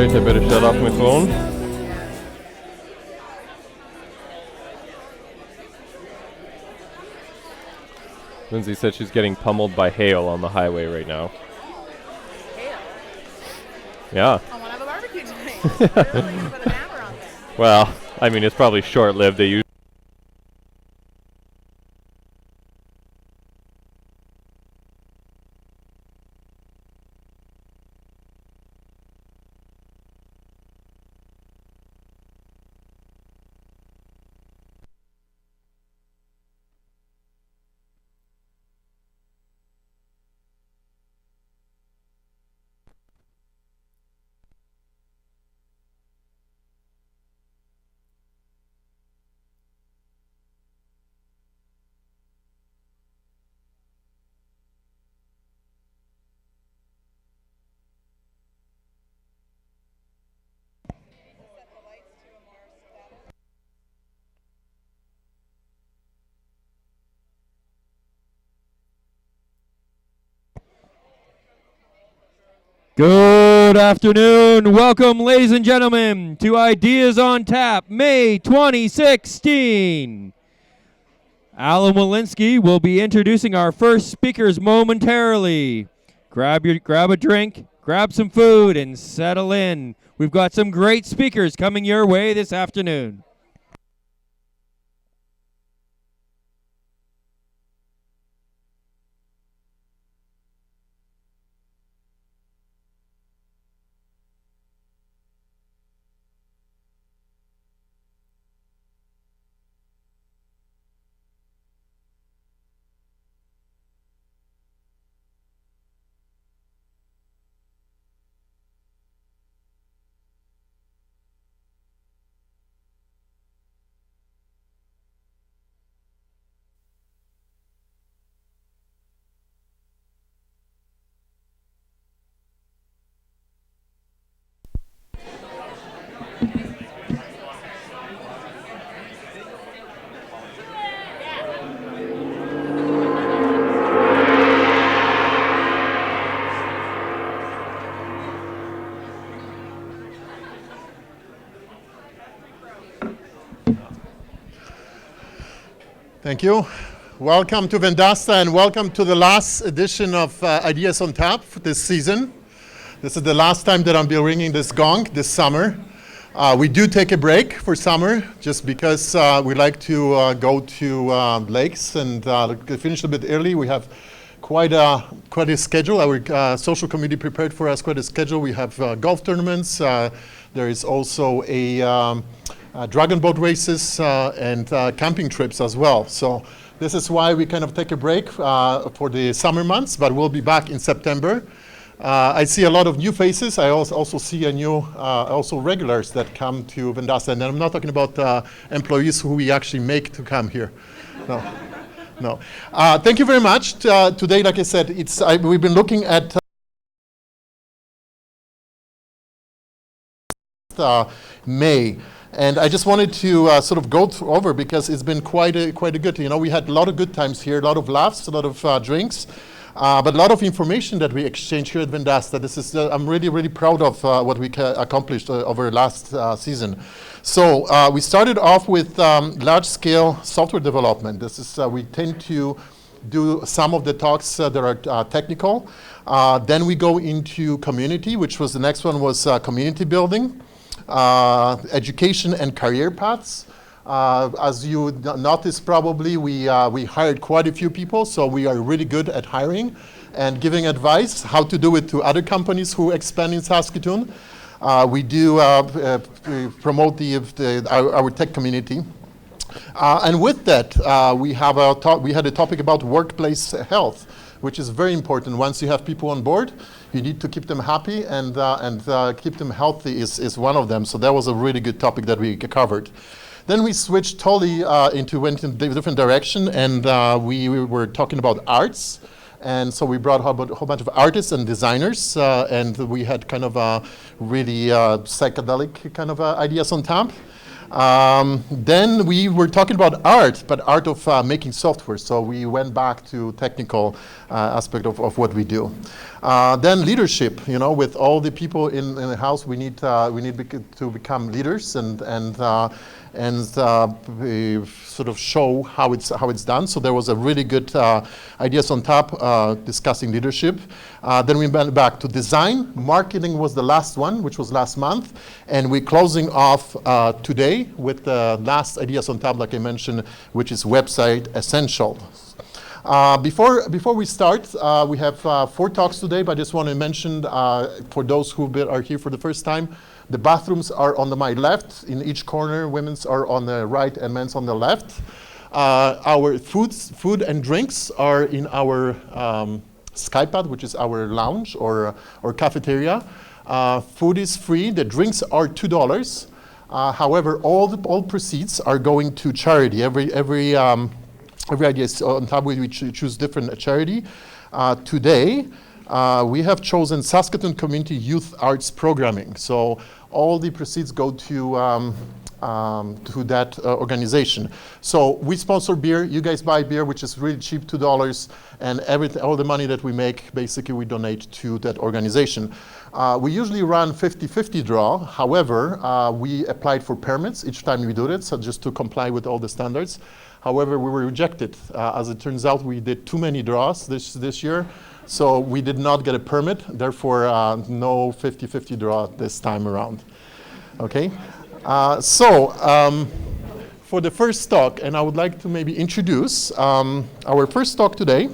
Alright, I better shut off my phone. Lindsay said she's getting pummeled by hail on the highway right now. Hail? Yeah. I want to have a barbecue tonight. Put a hammer on there. Well, I mean, it's probably short-lived. They use Good afternoon. Welcome, ladies and gentlemen, to Ideas on Tap, May 2016. Alan Walensky will be introducing our first speakers momentarily. Grab a drink, grab some food, and settle in. We've got some great speakers coming your way this afternoon. Thank you. Welcome to Vendasta and welcome to the last edition of Ideas on Tap this season. This is the last time that I'll be ringing this gong this summer. We do take a break for summer just because we like to go to lakes and finish a bit early. We have quite a schedule. Our social committee prepared for us quite a schedule. We have golf tournaments. There is also a dragon boat races and camping trips as well. So this is why we kind of take a break for the summer months, but we'll be back in September. I see a lot of new faces. I also see a new, also regulars that come to Vendasta. And I'm not talking about employees who we actually make to come here. No, no. Thank you very much. Today, like I said, we've been looking at May. And I just wanted to sort of go over because it's been quite a good, we had a lot of good times here, a lot of laughs, a lot of drinks, but a lot of information that we exchanged here at Vendasta. I'm really, really proud of what we accomplished over last season. So we started off with large-scale software development. We tend to do some of the talks that are technical. Then we go into community, which was the next one was community building. Education and career paths. As you noticed probably, we hired quite a few people, so we are really good at hiring and giving advice how to do it to other companies who expand in Saskatoon. We do promote our tech community. And with that, we had a topic about workplace health, which is very important. Once you have people on board, you need to keep them happy and keep them healthy is one of them. So that was a really good topic that we covered. Then we switched totally went in a different direction, and we were talking about arts. And so we brought a whole bunch of artists and designers, and we had kind of a really psychedelic kind of ideas on tap. Then we were talking about art, but art of making software. So we went back to technical aspect of what we do. Then leadership, with all the people in the house, we need to become leaders and sort of show how it's done. So there was a really good ideas on top discussing leadership. Then we went back to design. Marketing was the last one, which was last month, and we're closing off today with the last ideas on top, like I mentioned, which is website essentials. Before we start, we have 4 talks today, but I just want to mention for those who are here for the first time, the bathrooms are on my left in each corner. Women's are on the right and men's on the left. Our food and drinks are in our Skypad, which is our lounge or cafeteria. Food is free. The drinks are $2. However, all proceeds are going to charity. Every idea is on top. We choose different charity. Today, we have chosen Saskatoon Community Youth Arts Programming. So all the proceeds go to that organization. So we sponsor beer. You guys buy beer, which is really cheap, $2, and all the money that we make, basically, we donate to that organization. We usually run 50-50 draw. However, we applied for permits each time we do it, so just to comply with all the standards. However, we were rejected. As it turns out, we did too many draws this year, so we did not get a permit. Therefore, no 50-50 draw this time around. Okay, for the first talk, and I would like to maybe introduce our first talk today.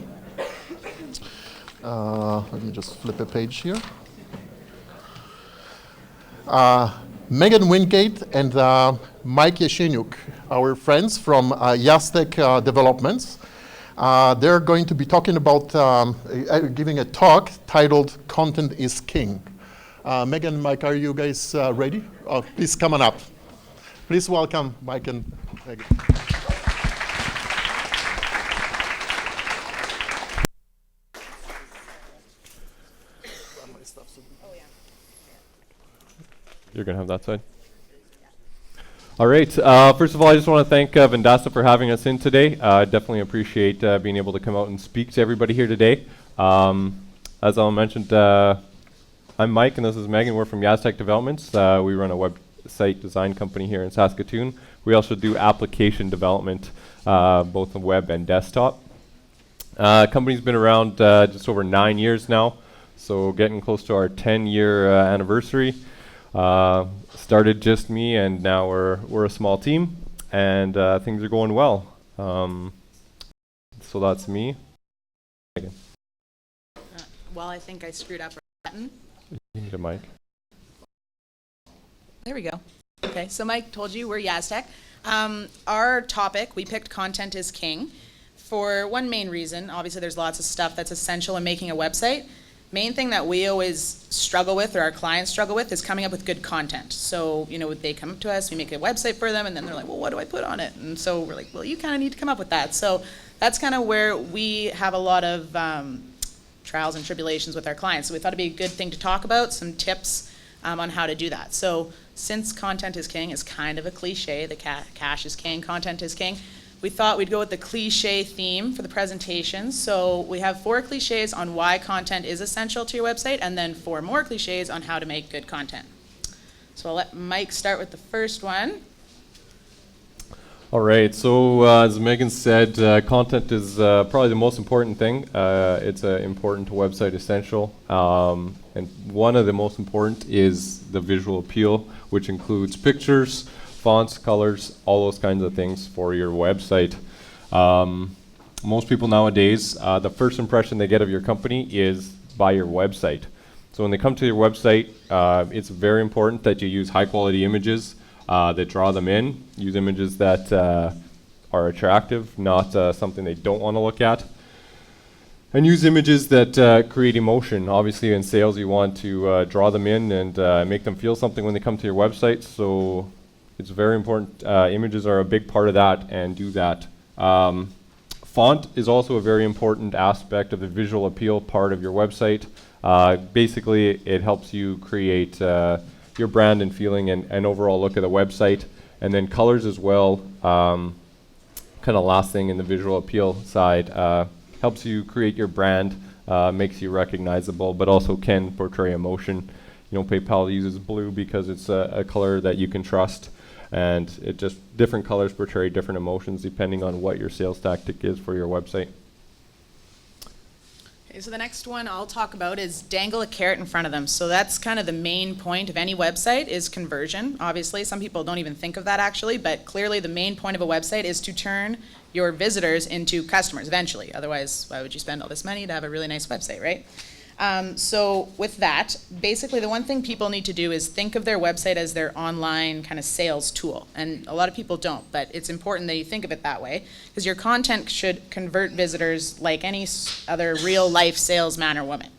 Let me just flip a page here. Megan Wingate and Mike Yashenyuk, our friends from Yastec Developments. They're going to be talking about giving a talk titled Content is King. Megan and Mike, are you guys ready? Oh, please come on up. Please welcome Mike and Megan. You're going to have that side? All right. First of all, I just want to thank Vendasta for having us in today. I definitely appreciate being able to come out and speak to everybody here today. As Alan mentioned, I'm Mike, and this is Megan. We're from Yastec Developments. We run a website design company here in Saskatoon. We also do application development, both on web and desktop. Company's been around just over 9 years now, so getting close to our 10-year anniversary. Started just me, and now we're a small team, and things are going well. So that's me. Megan. Well, I think I screwed up a button. You need a mic. There we go. Okay, so Mike told you we're Yastec. Our topic, we picked Content is King for one main reason. Obviously, there's lots of stuff that's essential in making a website. Main thing that we always struggle with, or our clients struggle with, is coming up with good content. So, they come up to us, we make a website for them, and then they're like, well, what do I put on it? And so we're like, well, you kind of need to come up with that. So that's kind of where we have a lot of trials and tribulations with our clients. So we thought it'd be a good thing to talk about, some tips on how to do that. So since content is king is kind of a cliche, the cash is king, content is king, we thought we'd go with the cliche theme for the presentation. So we have 4 cliches on why content is essential to your website, and then 4 more cliches on how to make good content. So I'll let Mike start with the first one. All right, so as Megan said, content is probably the most important thing. It's an important website essential. And one of the most important is the visual appeal, which includes pictures, fonts, colors, all those kinds of things for your website. Most people nowadays, the first impression they get of your company is by your website. So when they come to your website, it's very important that you use high quality images that draw them in. Use images that are attractive, not something they don't want to look at. And use images that create emotion. Obviously in sales you want to draw them in and make them feel something when they come to your website. So it's very important. Images are a big part of that, and do that. Font is also a very important aspect of the visual appeal part of your website. Basically, it helps you create your brand and feeling and overall look at the website. And then colors as well, kind of last thing in the visual appeal side, helps you create your brand, makes you recognizable, but also can portray emotion. You know, PayPal uses blue because it's a color that you can trust, and it just, different colors portray different emotions depending on what your sales tactic is for your website. Okay, so the next one I'll talk about is dangle a carrot in front of them. So that's kind of the main point of any website is conversion. Obviously, some people don't even think of that actually, but clearly the main point of a website is to turn your visitors into customers eventually. Otherwise, why would you spend all this money to have a really nice website, right? So with that, basically the one thing people need to do is think of their website as their online kind of sales tool. And a lot of people don't, but it's important that you think of it that way because your content should convert visitors like any other real life salesman or woman.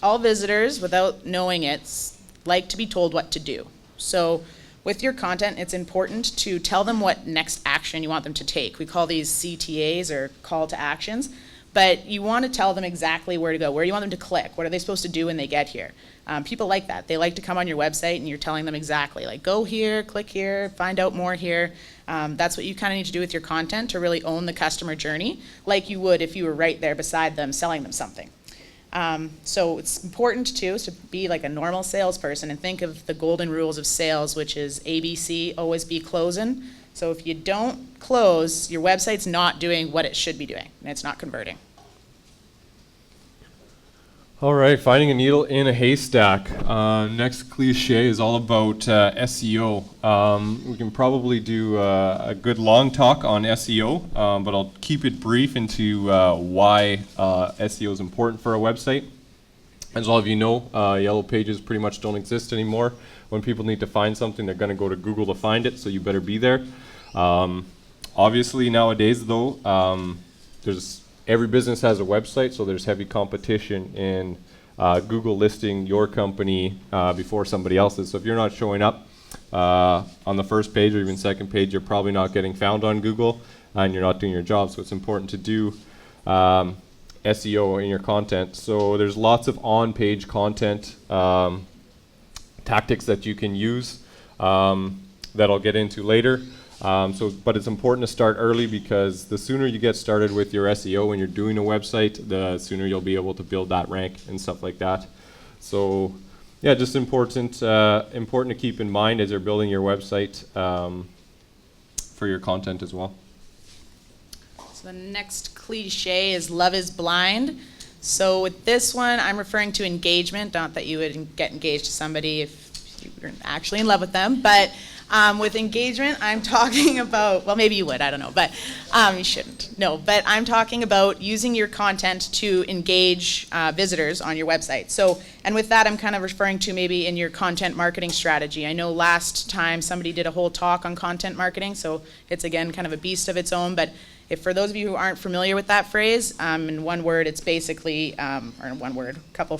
All visitors, without knowing it, like to be told what to do. So with your content, it's important to tell them what next action you want them to take. We call these CTAs or call to actions. But you want to tell them exactly where to go, where you want them to click, what are they supposed to do when they get here. People like that. They like to come on your website and you're telling them exactly, like go here, click here, find out more here. That's what you kind of need to do with your content to really own the customer journey, like you would if you were right there beside them selling them something. So it's important too to be like a normal salesperson and think of the golden rules of sales, which is ABC, always be closing. So if you don't close, your website's not doing what it should be doing, and it's not converting. All right, finding a needle in a haystack. Next cliche is all about SEO. We can probably do a good long talk on SEO, but I'll keep it brief into why SEO is important for a website. As all of you know, yellow pages pretty much don't exist anymore. When people need to find something, they're going to go to Google to find it, so you better be there. Obviously, nowadays, though, every business has a website, so there's heavy competition in Google listing your company before somebody else's. So if you're not showing up on the first page or even second page, you're probably not getting found on Google, and you're not doing your job. So it's important to do SEO in your content. So there's lots of on-page content tactics that you can use that I'll get into later. But it's important to start early because the sooner you get started with your SEO when you're doing a website, the sooner you'll be able to build that rank and stuff like that. So yeah, just important to keep in mind as you're building your website for your content as well. So the next cliche is love is blind. So with this one, I'm referring to engagement, not that you would get engaged to somebody if you weren't actually in love with them, but with engagement, I'm talking about, well, maybe you would, I don't know, but you shouldn't. No, but I'm talking about using your content to engage visitors on your website. So, and with that, I'm kind of referring to maybe in your content marketing strategy. I know last time somebody did a whole talk on content marketing, so it's again kind of a beast of its own, but if for those of you who aren't familiar with that phrase, in one word, it's basically, or in one word, couple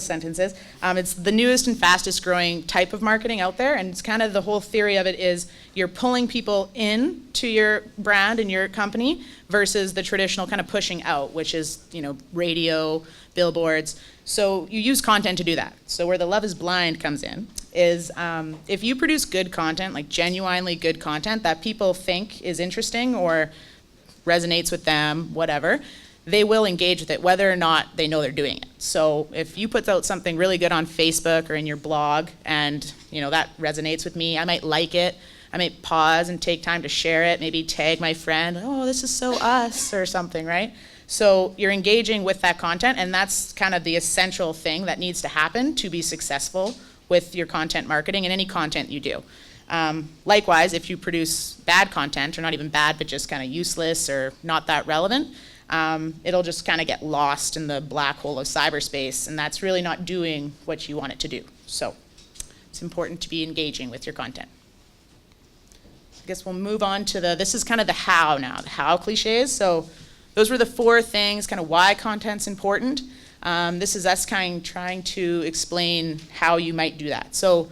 sentences. It's the newest and fastest growing type of marketing out there, and it's kind of the whole theory of it is you're pulling people in to your brand and your company versus the traditional kind of pushing out, which is, you know, radio, billboards. So you use content to do that. So where the love is blind comes in is if you produce good content, like genuinely good content that people think is interesting or resonates with them, whatever, they will engage with it whether or not they know they're doing it. So if you put out something really good on Facebook or in your blog and you know that resonates with me, I might like it, I might pause and take time to share it, maybe tag my friend, oh, this is so us or something, right? So you're engaging with that content, and that's kind of the essential thing that needs to happen to be successful with your content marketing and any content you do. Likewise, if you produce bad content, or not even bad, but just kind of useless or not that relevant, it'll just kind of get lost in the black hole of cyberspace, and that's really not doing what you want it to do. So it's important to be engaging with your content. I guess we'll move on to this is kind of the how now, the how cliches. So those were the 4 things, kind of why content's important. This is us kind of trying to explain how you might do that. So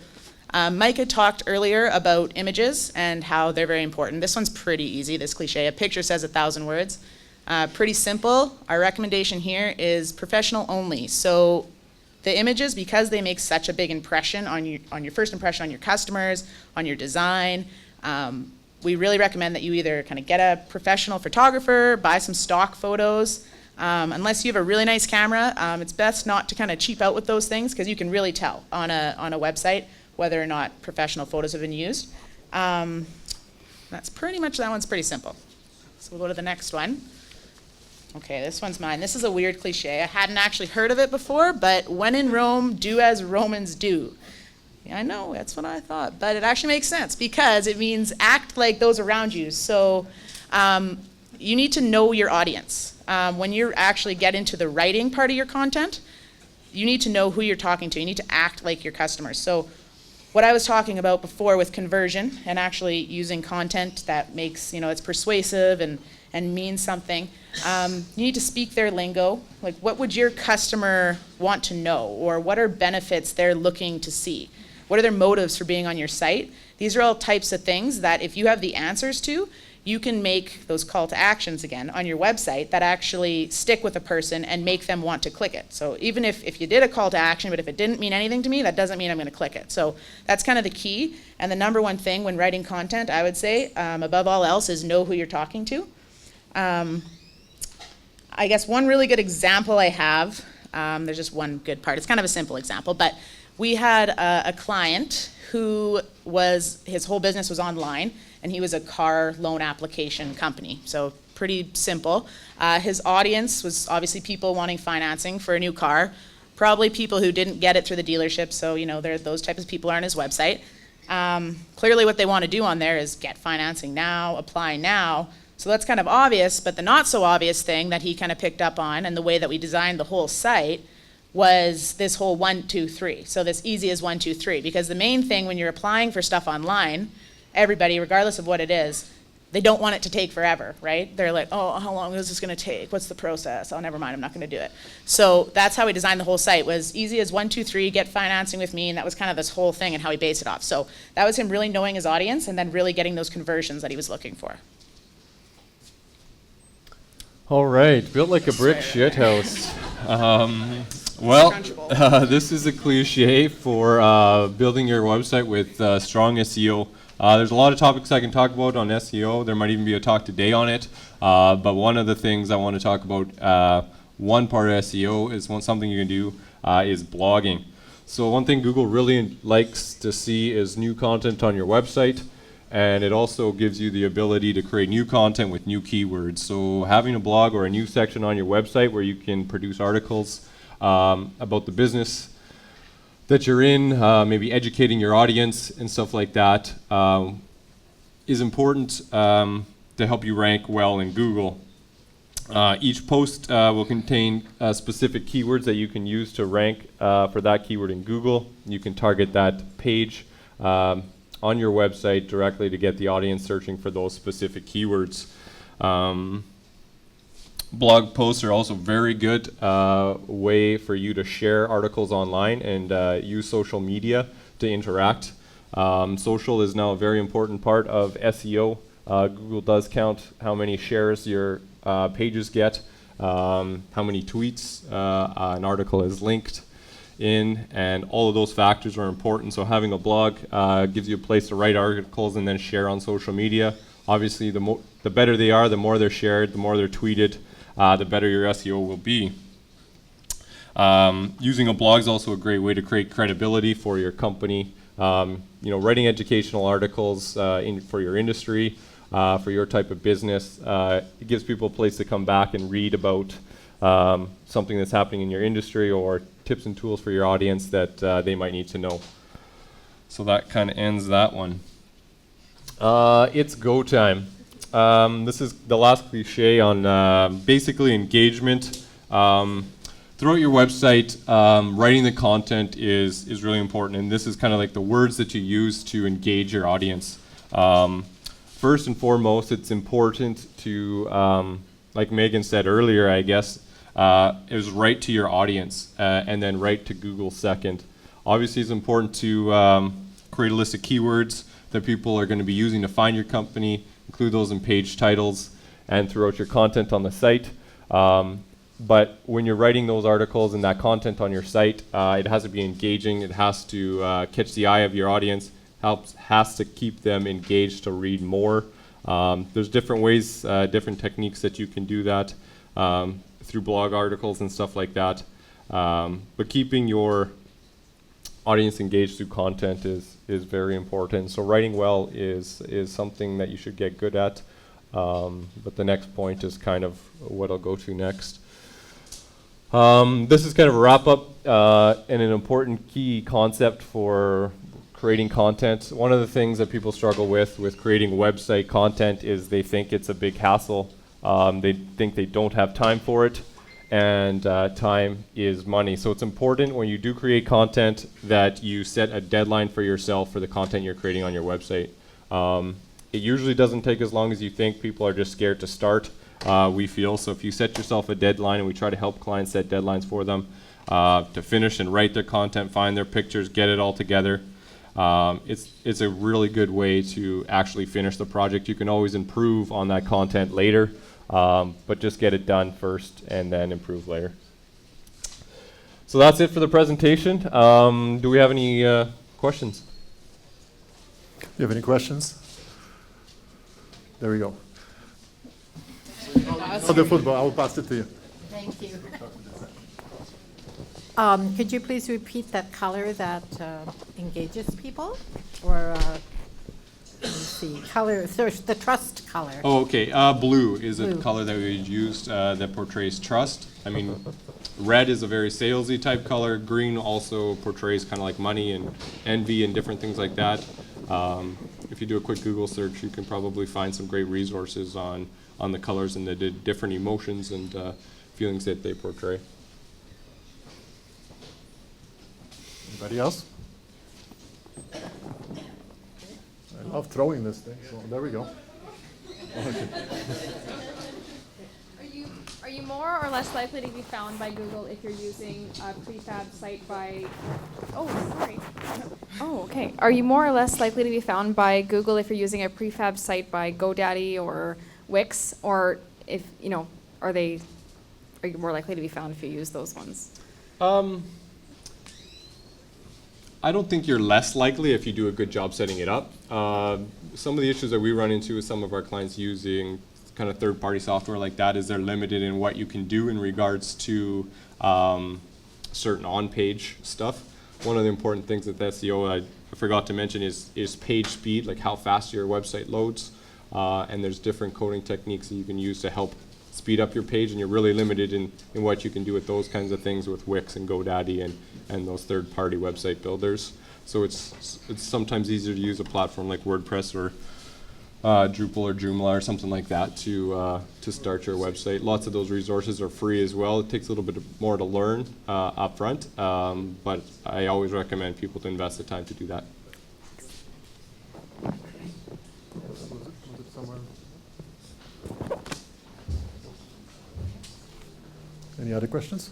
Mike had talked earlier about images and how they're very important. This one's pretty easy, this cliche. A picture says 1,000 words. Pretty simple. Our recommendation here is professional only. So the images, because they make such a big impression on your first impression on your customers, on your design, we really recommend that you either kind of get a professional photographer, buy some stock photos. Unless you have a really nice camera, it's best not to kind of cheap out with those things, because you can really tell on a website whether or not professional photos have been used. That's pretty much, that one's pretty simple. So we'll go to the next one. Okay, this one's mine. This is a weird cliche. I hadn't actually heard of it before, but when in Rome, do as Romans do. Yeah, I know, that's what I thought, but it actually makes sense, because it means act like those around you. So you need to know your audience. When you actually get into the writing part of your content, you need to know who you're talking to. You need to act like your customers. So what I was talking about before with conversion and actually using content that makes, it's persuasive and means something, you need to speak their lingo. Like, what would your customer want to know? Or what are benefits they're looking to see? What are their motives for being on your site? These are all types of things that if you have the answers to, you can make those call to actions again on your website that actually stick with a person and make them want to click it. So even if you did a call to action, but if it didn't mean anything to me, that doesn't mean I'm going to click it. So that's kind of the key. And the number one thing when writing content, I would say, above all else, is know who you're talking to. I guess one really good example I have, there's just one good part. It's kind of a simple example, but we had a client who his whole business was online, and he was a car loan application company. So pretty simple. His audience was obviously people wanting financing for a new car, probably people who didn't get it through the dealership. So, those types of people are on his website. Clearly what they want to do on there is get financing now, apply now. So that's kind of obvious, but the not so obvious thing that he kind of picked up on, and the way that we designed the whole site, was this whole 1, 2, 3. So this easy as 1, 2, 3, because the main thing when you're applying for stuff online, everybody, regardless of what it is, they don't want it to take forever, right? They're like, oh, how long is this going to take? What's the process? Oh, never mind, I'm not going to do it. So that's how we designed the whole site, was easy as 1, 2, 3, get financing with me, and that was kind of this whole thing and how he based it off. So that was him really knowing his audience and then really getting those conversions that he was looking for. All right, built like a brick shithouse. This is a cliche for building your website with strong SEO. There's a lot of topics I can talk about on SEO. There might even be a talk today on it. But one of the things I want to talk about, one part of SEO is something you can do is blogging. So one thing Google really likes to see is new content on your website. And it also gives you the ability to create new content with new keywords. So having a blog or a new section on your website where you can produce articles about the business that you're in, maybe educating your audience and stuff like that, is important to help you rank well in Google. Each post will contain specific keywords that you can use to rank for that keyword in Google. You can target that page on your website directly to get the audience searching for those specific keywords. Blog posts are also very good way for you to share articles online and use social media to interact. Social is now a very important part of SEO. Google does count how many shares your pages get, how many tweets an article is linked in, and all of those factors are important. So having a blog gives you a place to write articles and then share on social media. Obviously, the better they are, the more they're shared, the more they're tweeted, the better your SEO will be. Using a blog is also a great way to create credibility for your company. Writing educational articles for your industry, for your type of business, it gives people a place to come back and read about something that's happening in your industry or tips and tools for your audience that they might need to know. So that kind of ends that one. It's go time. This is the last cliche on basically engagement. Throughout your website, writing the content is really important, and this is kind of like the words that you use to engage your audience. First and foremost, it's important to, like Megan said earlier, I guess, is write to your audience and then write to Google second. Obviously, it's important to create a list of keywords that people are going to be using to find your company, include those in page titles and throughout your content on the site. But when you're writing those articles and that content on your site, it has to be engaging. It has to catch the eye of your audience. Has to keep them engaged to read more. There's different ways, different techniques that you can do that through blog articles and stuff like that. But keeping your audience engaged through content is very important. So writing well is something that you should get good at. But the next point is kind of what I'll go to next. This is kind of a wrap up and an important key concept for creating content. One of the things that people struggle with creating website content is they think it's a big hassle. They think they don't have time for it, and time is money. So it's important when you do create content that you set a deadline for yourself for the content you're creating on your website. It usually doesn't take as long as you think. People are just scared to start, we feel. So if you set yourself a deadline, and we try to help clients set deadlines for them to finish and write their content, find their pictures, get it all together. It's a really good way to actually finish the project. You can always improve on that content later, but just get it done first and then improve later. So that's it for the presentation. Do we have any questions? You have any questions? There we go. Oh, the football. I will pass it to you. Thank you. Could you please repeat that color that engages people? Or, let me see, color, there's the trust color. Oh, okay. Blue is a Blue. color that we used that portrays trust. I mean, red is a very salesy type color. Green also portrays kind of like money and envy and different things like that. If you do a quick Google search, you can probably find some great resources on the colors and the different emotions and feelings that they portray. Anybody else? I love throwing this thing, so there we go. Are you more or less likely to be found by Google if you're using a prefab site by... Oh, sorry. Oh, okay. Are you more or less likely to be found by Google if you're using a prefab site by GoDaddy or Wix? Or if, you know, are you more likely to be found if you use those ones? I don't think you're less likely if you do a good job setting it up. Some of the issues that we run into with some of our clients using kind of third-party software like that is they're limited in what you can do in regards to certain on-page stuff. One of the important things with SEO I forgot to mention is page speed, like how fast your website loads. And there's different coding techniques that you can use to help speed up your page, and you're really limited in what you can do with those kinds of things with Wix and GoDaddy and those third-party website builders. So it's sometimes easier to use a platform like WordPress or Drupal or Joomla or something like that to start your website. Lots of those resources are free as well. It takes a little bit more to learn up front, but I always recommend people to invest the time to do that. Any other questions?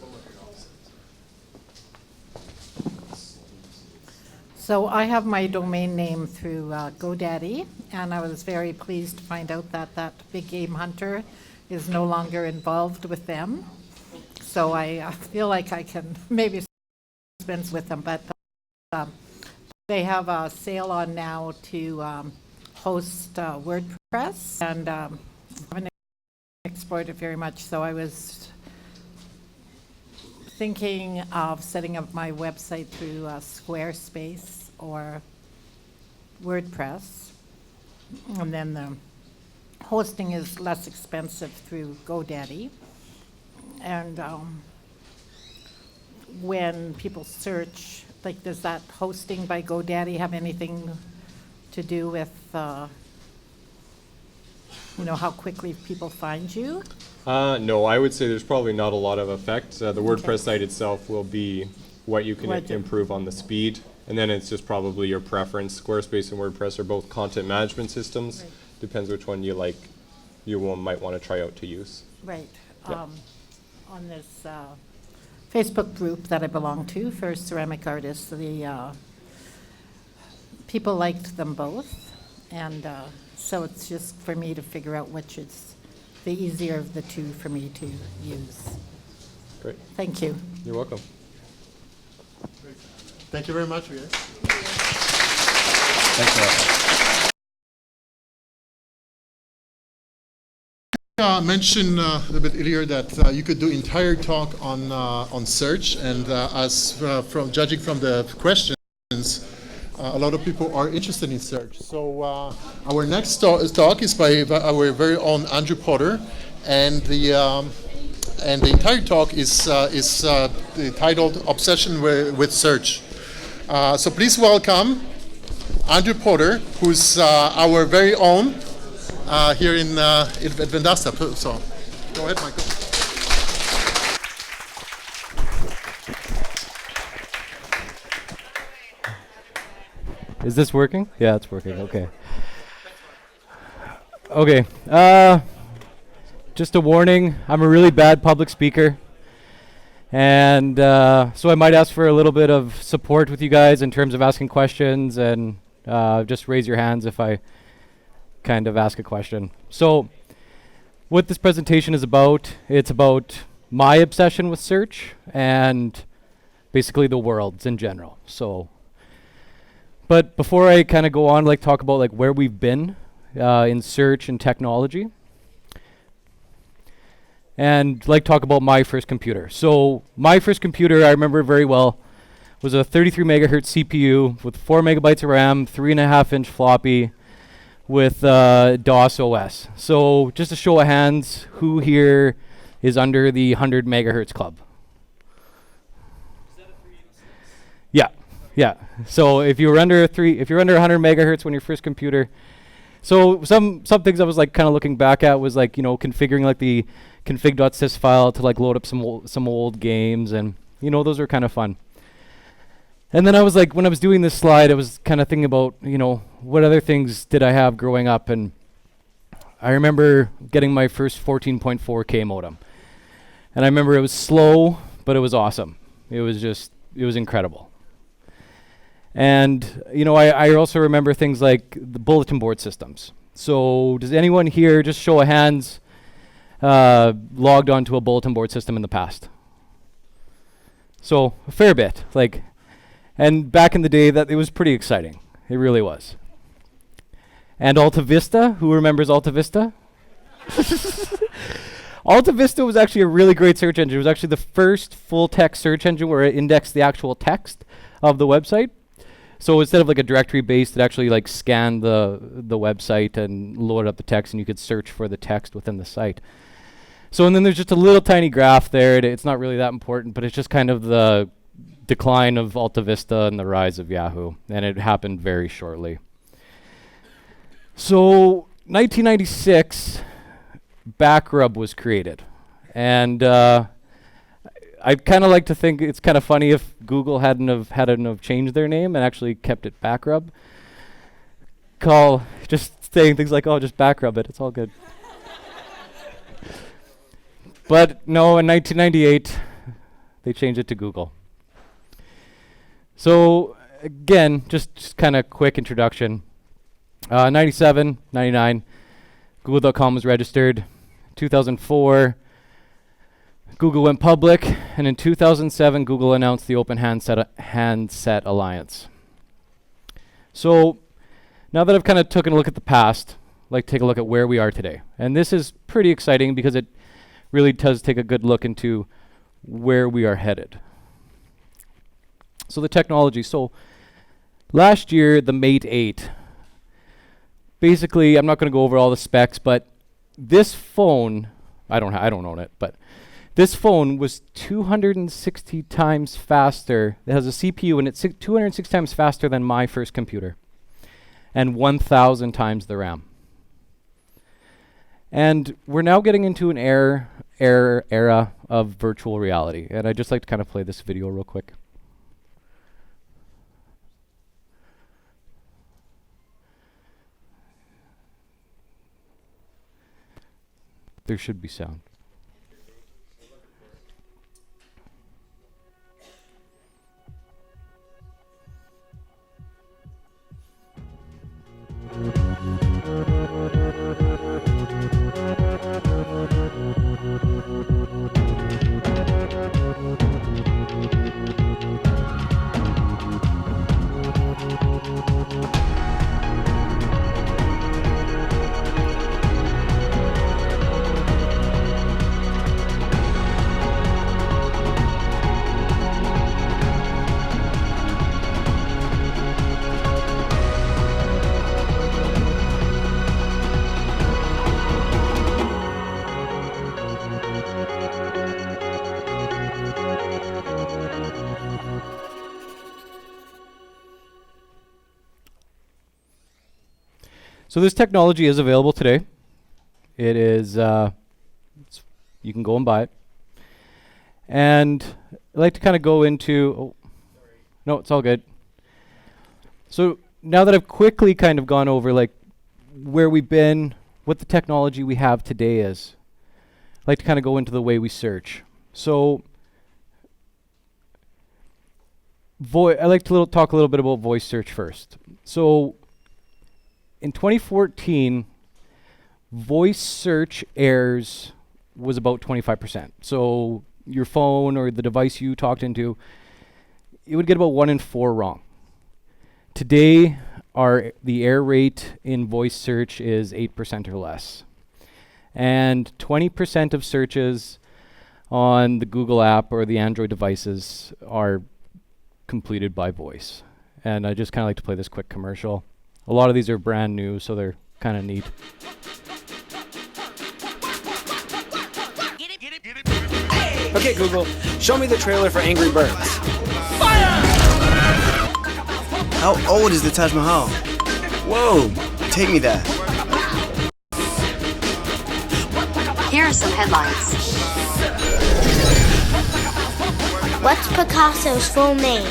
So I have my domain name through GoDaddy, and I was very pleased to find out that that Big Game Hunter is no longer involved with them. So I feel like I can maybe spend with them, but they have a sale on now to host WordPress, and I haven't explored it very much, so I was thinking of setting up my website through Squarespace or WordPress, and then the hosting is less expensive through GoDaddy. And when people search, like, does that hosting by GoDaddy have anything to do with, how quickly people find you? No, I would say there's probably not a lot of effect. The WordPress site itself will be what you can improve on the speed, and then it's just probably your preference. Squarespace and WordPress are both content management systems. Right. Depends which one you like, might want to try out to use. Right. Yeah. On this Facebook group that I belong to for ceramic artists, the people liked them both, and so it's just for me to figure out which is the easier of the two for me to use. Great. Thank you. You're welcome. Thank you very much, guys. Thanks a lot. Mentioned a little bit earlier that you could do entire talk on search, and from judging from the questions, a lot of people are interested in search. So our next talk is by our very own Andrew Potter, and the entire talk is titled "Obsession with Search." So please welcome Andrew Potter, who's our very own here in Vendasta. So go ahead, Michael. Is this working? Yeah, it's working. Okay. Okay. Just a warning. I'm a really bad public speaker. And so I might ask for a little bit of support with you guys in terms of asking questions, and just raise your hands if I kind of ask a question. So what this presentation is about, it's about my obsession with search and basically the world's in general. So, but before I kind of go on, like talk about like where we've been in search and technology, and like talk about my first computer. So my first computer, I remember very well, was a 33 megahertz CPU with 4 megabytes of RAM, 3.5-inch floppy, with DOS OS. So just a show of hands, who here is under the 100 megahertz club? Yeah, yeah. So if you were under 100 megahertz when your first computer, so some things I was like kind of looking back at was like, you know, configuring like the config.sys file to like load up some old games, and you know, those are kind of fun. And then I was like, when I was doing this slide, I was kind of thinking about, you know, what other things did I have growing up? And I remember getting my first 14.4K modem. And I remember it was slow, but it was awesome. It was incredible. And, you know, I also remember things like the bulletin board systems. So does anyone here, just show of hands, logged onto a bulletin board system in the past? So a fair bit, like. And back in the day, that it was pretty exciting. It really was. And Alta Vista, who remembers Alta Vista? Alta Vista was actually a really great search engine. It was actually the first full text search engine where it indexed the actual text of the website. So instead of like a directory based, it actually like scanned the website and loaded up the text, and you could search for the text within the site. So and then there's just a little tiny graph there. It's not really that important, but it's just kind of the decline of Alta Vista and the rise of Yahoo, and it happened very shortly. So 1996, Backrub was created, and I kind of like to think it's kind of funny if Google hadn't have changed their name and actually kept it Backrub. Just saying things like, oh, just Backrub it, it's all good. But no, in 1998, they changed it to Google. So again, just kind of quick introduction. 97, 99, Google.com was registered. 2004, Google went public, and in 2007, Google announced the Open Handset Alliance. So now that I've kind of taken a look at the past, I'd like to take a look at where we are today. And this is pretty exciting because it really does take a good look into where we are headed. So the technology. So last year, the Mate 8. Basically, I'm not going to go over all the specs, but this phone, I don't own it, but this phone was 260 times faster. It has a CPU and it's 260 times faster than my first computer, and 1,000 times the RAM. And we're now getting into an era of virtual reality. And I'd just like to kind of play this video real quick. There should be sound. So this technology is available today. It is, you can go and buy it. And I'd like to kind of go into, no, it's all good. So now that I've quickly kind of gone over like where we've been, what the technology we have today is, I'd like to kind of go into the way we search. So I'd like to talk a little bit about voice search first. So in 2014, voice search errors was about 25%. So your phone or the device you talked into, it would get about 1 in 4 wrong. Today, the error rate in voice search is 8% or less. And 20% of searches on the Google app or the Android devices are completed by voice. And I just kind of like to play this quick commercial. A lot of these are brand new, so they're kind of neat. Okay, Google, show me the trailer for Angry Birds. How old is the Taj Mahal? Whoa, take me there. Here are some headlines. What's Picasso's full name?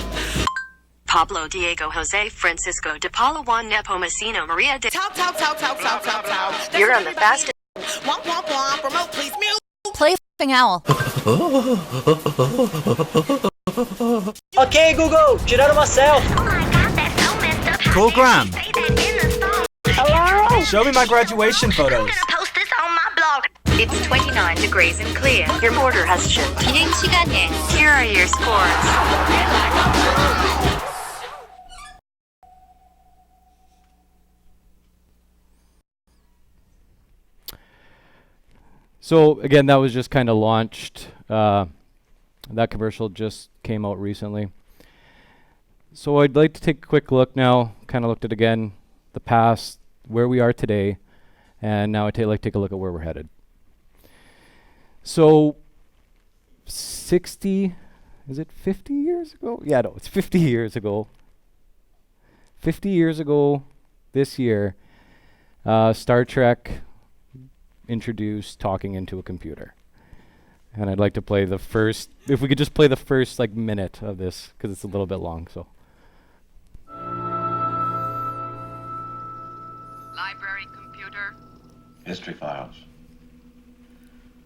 Pablo Diego Jose Francisco de Paula Juan Nepomuceno Maria de... You're on the fastest... Remote, please, mute. Play f***ing owl. Okay, Google, Gerardo Marcel. Oh my God, that's so messed up. Program. Say that in the song. Hello? Show me my graduation I'm photos. gonna post this on my blog. It's 29 degrees and clear. Your border has shifted. Here are your scores. So again, that was just kind of launched. That commercial just came out recently. So I'd like to take a quick look now, kind of looked at again the past, where we are today, and now I'd like to take a look at where we're headed. So 50 years ago? Yeah, no, it's 50 years ago. 50 years ago this year, Star Trek introduced talking into a computer. And I'd like to play the first, if we could just play the first like minute of this, because it's a little bit long, so. Library computer. History files.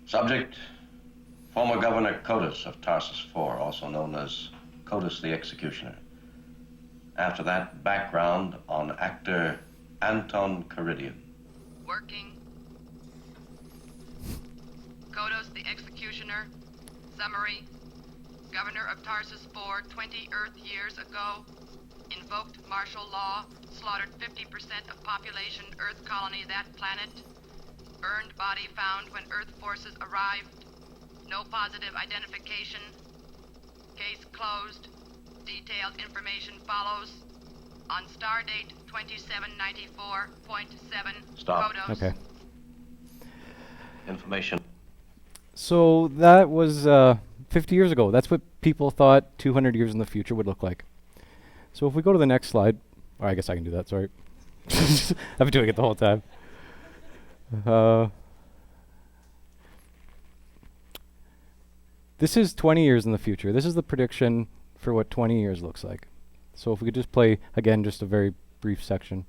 Subject, former Governor Codus of Tarsus IV, also known as Codus the Executioner. After that, background on actor Anton Caridian. Working. Codus the Executioner. Summary. Governor of Tarsus IV 20 Earth years ago. Invoked martial law. Slaughtered 50% of population Earth colony that planet. Burned body found when Earth forces arrived. No positive identification. Case closed. Detailed information follows. On stardate 2794.7. Stop. Codus. Okay. Information. So that was 50 years ago. That's what people thought 200 years in the future would look like. So if we go to the next slide, or I guess I can do that, sorry. I've been doing it the whole time. This is 20 years in the future. This is the prediction for what 20 years looks like. So if we could just play, again, just a very brief section.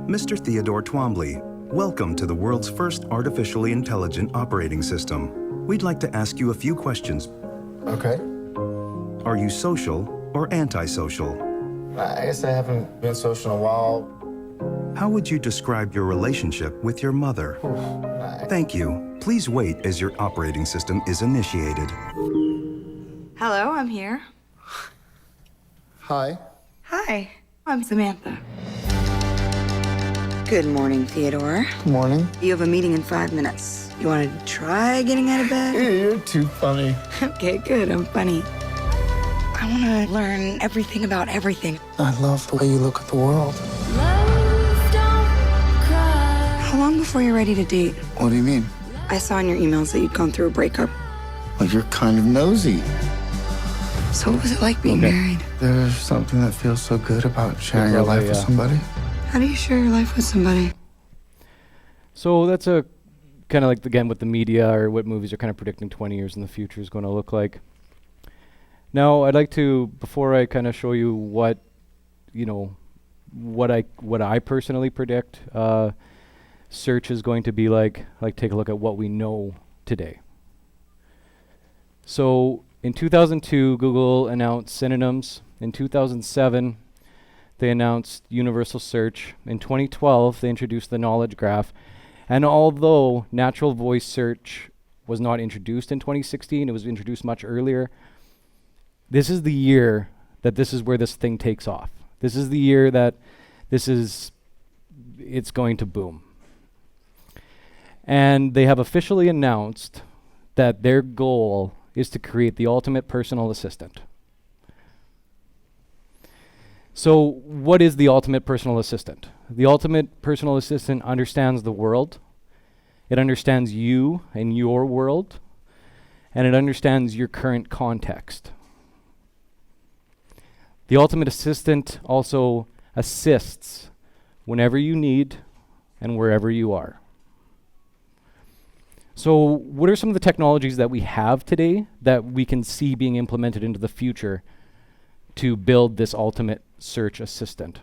Mr. Theodore Twombly, welcome to the world's first artificially intelligent operating system. We'd like to ask you a few questions. Okay. Are you social or antisocial? I guess I haven't been social in a while. How would you describe your relationship with your mother? Thank you. Please wait as your operating system is initiated. Hello, I'm here. Hi. Hi, I'm Samantha. Good morning, Theodore. Good morning. You have a meeting in 5 minutes. You want to try getting out of bed? You're too funny. Okay, good, I'm funny. I want to learn everything about everything. I love the way you look at the world. How long before you're ready to date? What do you mean? I saw in your emails that you'd gone through a breakup. Well, you're kind of nosy. So what was it like being married? There's something that feels so good about sharing your life with yeah. somebody. How do you share your life with somebody? So that's a kind of like, again, what the media or what movies are kind of predicting 20 years in the future is going to look like. Now, I'd like to, before I kind of show you what, you know, what I personally predict search is going to be like take a look at what we know today. So in 2002, Google announced synonyms. In 2007, they announced universal search. In 2012, they introduced the knowledge graph. And although natural voice search was not introduced in 2016, it was introduced much earlier, this is the year that this is where this thing takes off. This is the year that it's going to boom. And they have officially announced that their goal is to create the ultimate personal assistant. So what is the ultimate personal assistant? The ultimate personal assistant understands the world. It understands you and your world. And it understands your current context. The ultimate assistant also assists whenever you need and wherever you are. So what are some of the technologies that we have today that we can see being implemented into the future to build this ultimate search assistant?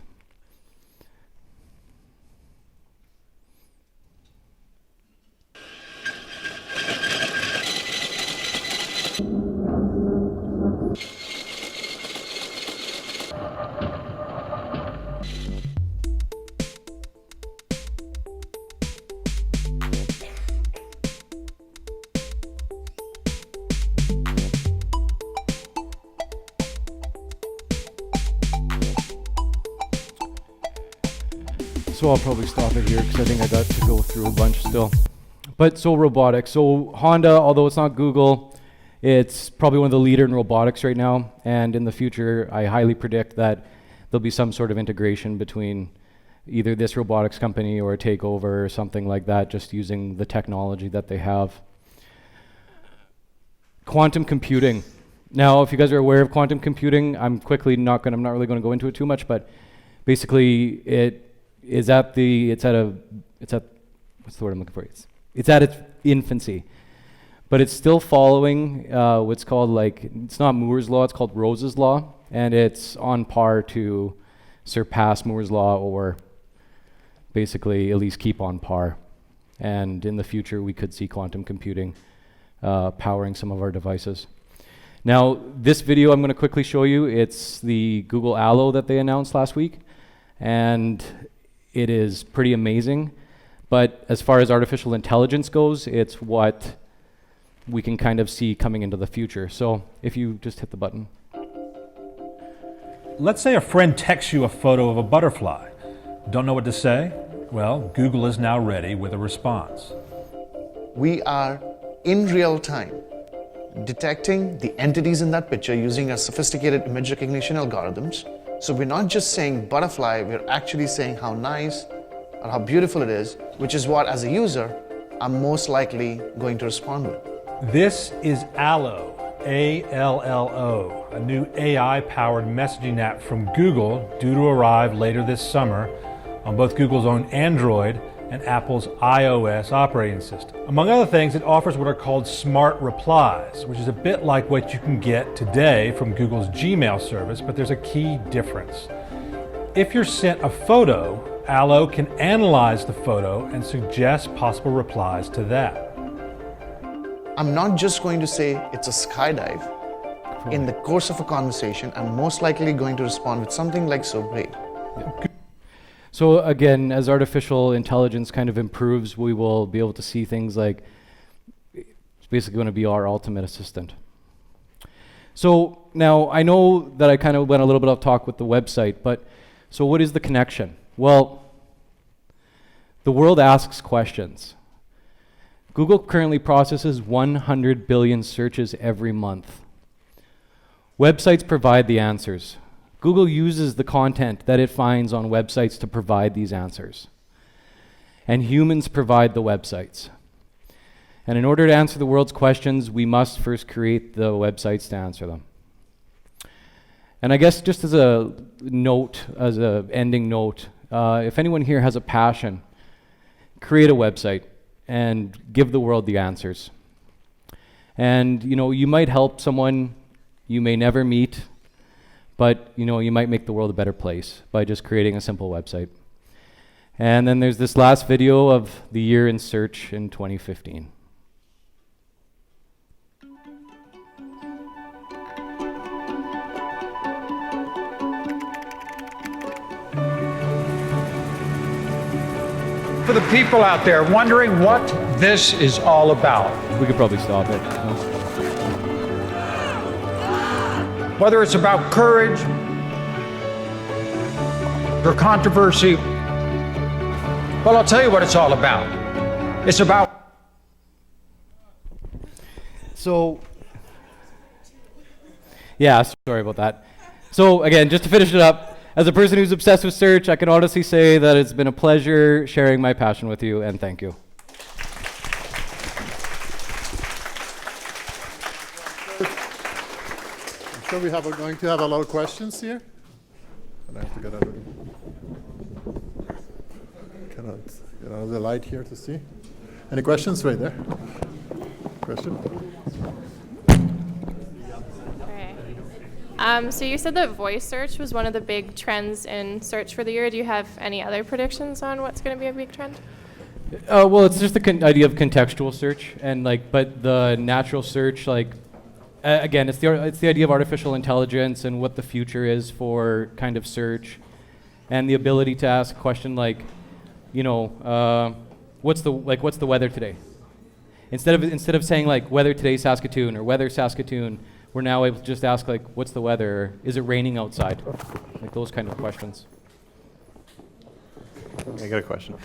So I'll probably stop it here because I think I got to go through a bunch still. But so robotics. So Honda, although it's not Google, it's probably one of the leader in robotics right now. And in the future, I highly predict that there'll be some sort of integration between either this robotics company or a takeover or something like that, just using the technology that they have. Quantum computing. Now, if you guys are aware of quantum computing, I'm not really going to go into it too much, but basically it's at its infancy, but it's still following what's called it's not Moore's law, it's called Rose's law, and it's on par to surpass Moore's law, or basically at least keep on par. And in the future, we could see quantum computing powering some of our devices. Now, this video I'm going to quickly show you, it's the Google Allo that they announced last week, and it is pretty amazing. But as far as artificial intelligence goes, it's what we can kind of see coming into the future. So if you just hit the button. Let's say a friend texts you a photo of a butterfly. Don't know what to say? Well, Google is now ready with a response. We are in real time detecting the entities in that picture using our sophisticated image recognition algorithms. So we're not just saying butterfly, we're actually saying how nice or how beautiful it is, which is what, as a user, I'm most likely going to respond with. This is Allo, A-L-L-O, a new AI-powered messaging app from Google due to arrive later this summer on both Google's own Android and Apple's iOS operating system. Among other things, it offers what are called smart replies, which is a bit like what you can get today from Google's Gmail service, but there's a key difference. If you're sent a photo, Allo can analyze the photo and suggest possible replies to that. I'm not just going to say it's a skydive. In the course of a conversation, I'm most likely going to respond with something like so great. So again, as artificial intelligence kind of improves, we will be able to see things like, it's basically going to be our ultimate assistant. So now I know that I kind of went a little bit off talk with the website, but so what is the connection? Well, the world asks questions. Google currently processes 100 billion searches every month. Websites provide the answers. Google uses the content that it finds on websites to provide these answers. And humans provide the websites. And in order to answer the world's questions, we must first create the websites to answer them. And I guess just as a note, as an ending note, if anyone here has a passion, create a website and give the world the answers. And you might help someone you may never meet, but you might make the world a better place by just creating a simple website. And then there's this last video of the year in search in 2015. For the people out there wondering what this is all about. We could probably stop it. Whether it's about courage or controversy, well, I'll tell you what it's all about. It's about... So, yeah, sorry about that. So again, just to finish it up, as a person who's obsessed with search, I can honestly say that it's been a pleasure sharing my passion with you, and thank you. I'm sure we are going to have a lot of questions here. And I have to get out of the light here to see. Any questions? Right there. Question? So you said that voice search was one of the big trends in search for the year. Do you have any other predictions on what's going to be a big trend? Well, it's just the idea of contextual search, and but the natural search, again, it's the idea of artificial intelligence and what the future is for kind of search, and the ability to ask a question like, what's the weather today? Instead of saying weather today Saskatoon or weather Saskatoon, we're now able to just ask what's the weather? Or, is it raining outside? Those kind of questions. I got a question.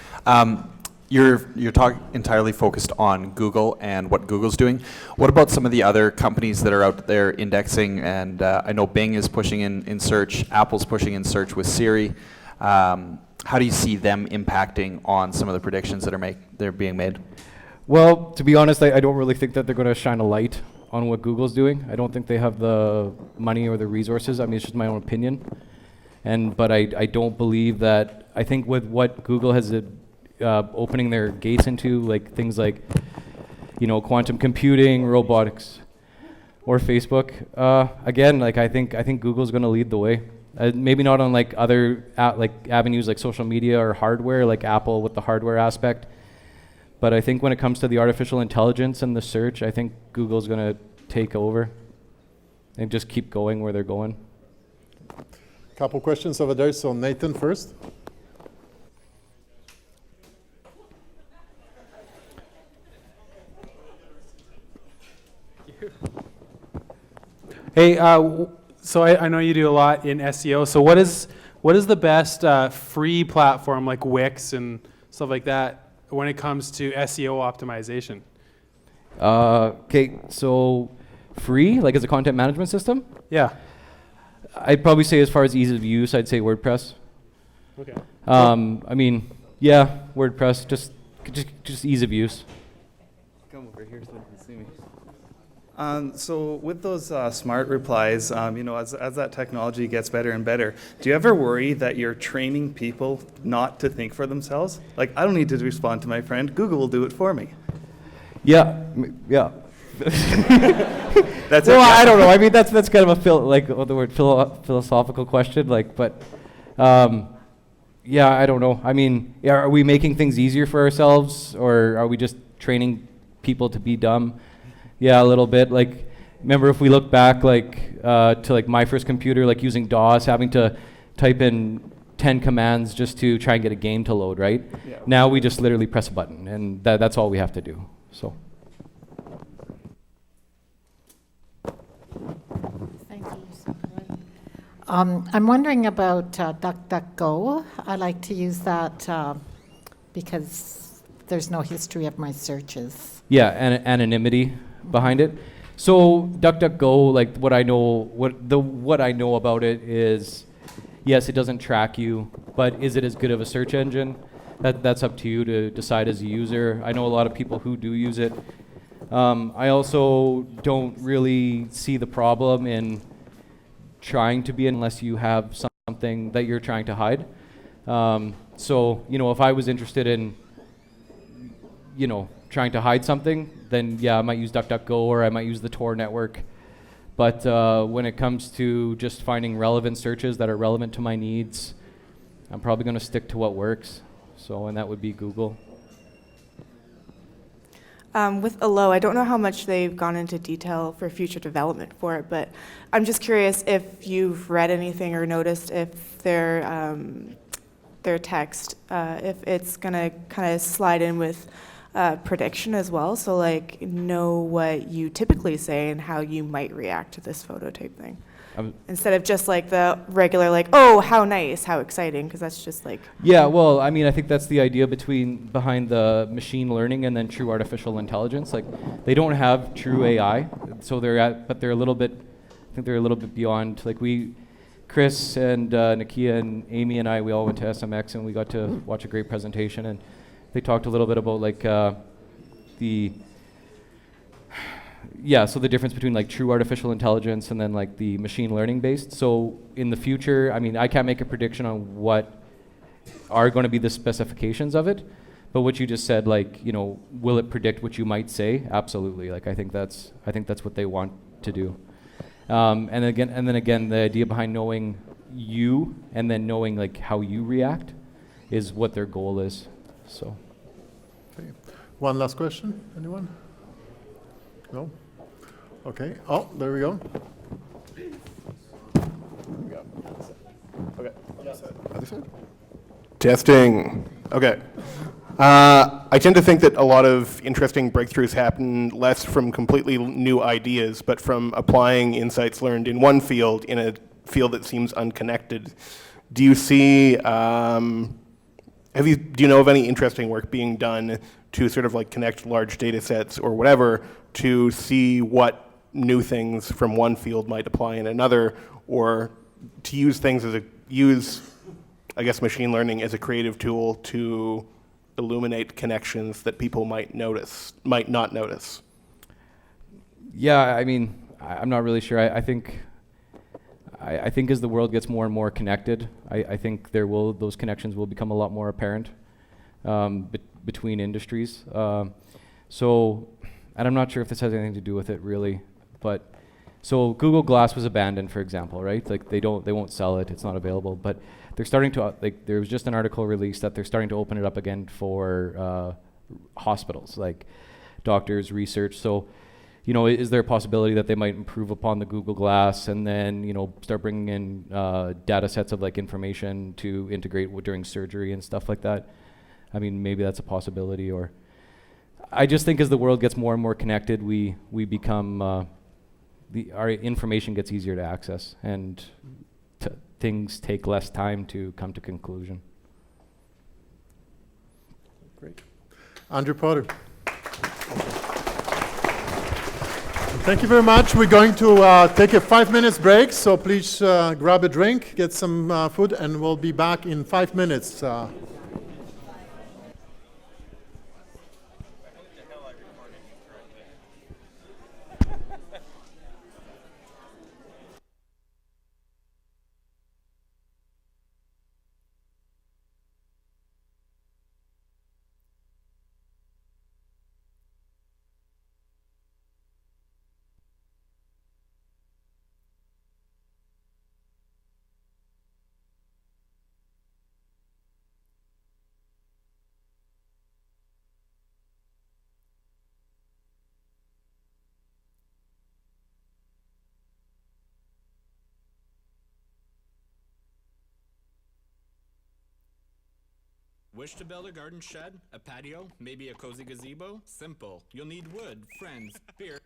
You're talking entirely focused on Google and what Google's doing. What about some of the other companies that are out there indexing? And I know Bing is pushing in search. Apple's pushing in search with Siri. How do you see them impacting on some of the predictions that are being made? Well, to be honest, I don't really think that they're going to shine a light on what Google's doing. I don't think they have the money or the resources. I mean, it's just my own opinion. But I don't believe that. I think with what Google has opening their gates into, things like quantum computing, robotics, or Facebook. Again, I think Google's going to lead the way. Maybe not on other avenues like social media or hardware, like Apple with the hardware aspect. But I think when it comes to the artificial intelligence and the search, I think Google's going to take over and just keep going where they're going. Couple questions over there. So Nathan first. Hey, so I know you do a lot in SEO. So what is the best free platform like Wix and stuff like that when it comes to SEO optimization? Okay, so free, as a content management system? Yeah. I'd probably say as far as ease of use, I'd say WordPress. Okay. I mean, yeah, WordPress, just ease of use. Come over here so you can see me. So with those smart replies, as that technology gets better and better, do you ever worry that you're training people not to think for themselves? I don't need to respond to my friend. Google will do it for me. Yeah. That's well, I don't know. I mean, that's kind of a philosophical question. Yeah, I don't know. I mean, are we making things easier for ourselves, or are we just training people to be dumb? Yeah, a little bit. Remember if we look back to my first computer, using DOS, having to type in 10 commands just to try and get a game to load, right? Yeah. Now we just literally press a button, and that's all we have to do. So. Thank you. I'm wondering about DuckDuckGo. I like to use that because there's no history of my searches. Yeah, and anonymity behind it. So DuckDuckGo, what I know about it is, yes, it doesn't track you, but is it as good of a search engine? That's up to you to decide as a user. I know a lot of people who do use it, I also don't really see the problem in trying to be unless you have something that you're trying to hide. So, you know, if I was interested in, you know, trying to hide something, then yeah, I might use DuckDuckGo or I might use the Tor network. But when it comes to just finding relevant searches that are relevant to my needs, I'm probably going to stick to what works. So, and that would be Google. With Allo, I don't know how much they've gone into detail for future development for it, but I'm just curious if you've read anything or noticed if their text, if it's going to kind of slide in with prediction as well, so like know what you typically say and how you might react to this photo type thing. Instead of just like the regular like, oh, how nice, how exciting, because that's just like... Yeah, well, I mean, I think that's the idea behind the machine learning and then true artificial intelligence. Like, they don't have true AI, so they're a little bit, I think they're a little bit beyond, like Chris and Nakia and Amy and I, we all went to SMX and we got to watch a great presentation, and they talked a little bit about like so the difference between like true artificial intelligence and then like the machine learning based. So in the future, I mean, I can't make a prediction on what are going to be the specifications of it, but what you just said, like, you know, will it predict what you might say? Absolutely. Like, I think that's what they want to do. And then again, the idea behind knowing you and then knowing like how you react is what their goal is. So. Okay. One last question, anyone? No? Okay. Oh, there we go. Okay. Other side? Testing. Okay. I tend to think that a lot of interesting breakthroughs happen less from completely new ideas, but from applying insights learned in one field in a field that seems unconnected. Do you see, do you know of any interesting work being done to sort of like connect large data sets or whatever to see what new things from one field might apply in another, or to use things I guess, machine learning as a creative tool to illuminate connections that people might not notice? Yeah, I mean, I'm not really sure. I think as the world gets more and more connected, I think those connections will become a lot more apparent between industries. So, and I'm not sure if this has anything to do with it really, but so Google Glass was abandoned, for example, right? Like they won't sell it; it's not available. But they're starting to there was just an article released that they're starting to open it up again for hospitals, like doctors, research. So, you know, is there a possibility that they might improve upon the Google Glass and then, you know, start bringing in data sets of like information to integrate during surgery and stuff like that? I mean, maybe that's a possibility. Or I just think as the world gets more and more connected, we become our information gets easier to access, and things take less time to come to conclusion. Great. Andrew Potter. Thank you very much. We're going to take a 5 minutes break, so please grab a drink, get some food, and we'll be back in 5 minutes. Wish to build a garden shed, a patio, maybe a cozy gazebo? Simple. You'll need wood, friends, beer.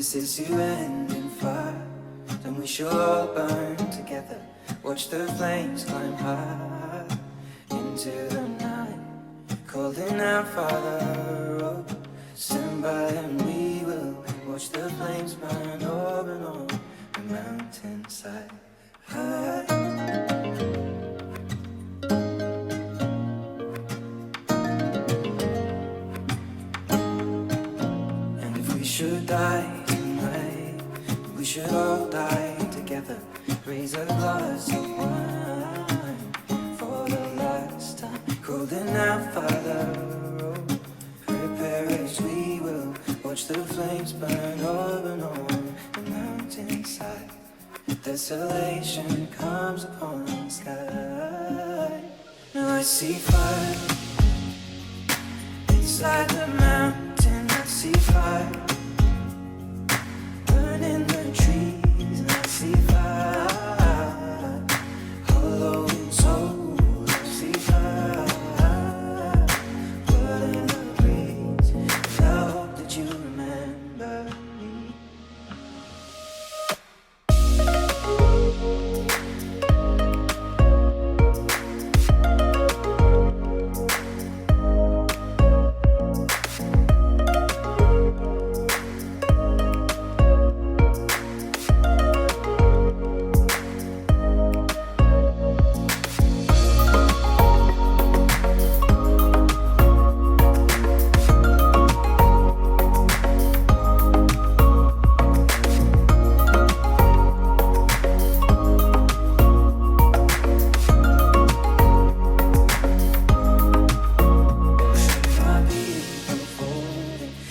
this is to end in fire, then we shall all burn together. Watch the flames climb high into the night, calling out, Father, oh, stand by and we will watch the flames burn over and on the mountainside. And if we should die tonight, we should all die together. Raise a glass of wine for the last time, calling out, Father, oh, prepare as we will watch the flames burn over and on the mountainside. Desolation comes upon the sky. Now I see fire inside the mountain. I see fire burning the trees, and I see fire hollow in soul. I see fire blood in the breeze. I hope that you remember me.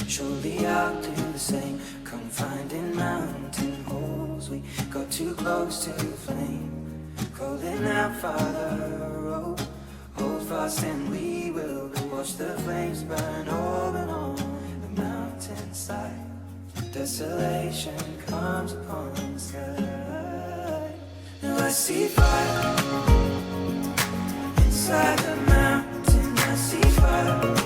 Surely I'll do the same. Come finding mountain holes. We got too close to the flame. Calling out, Father, oh, hold fast and we will watch the flames burn over and on the mountainside. Desolation comes upon the sky. Now I see fire inside the mountain. I see fire.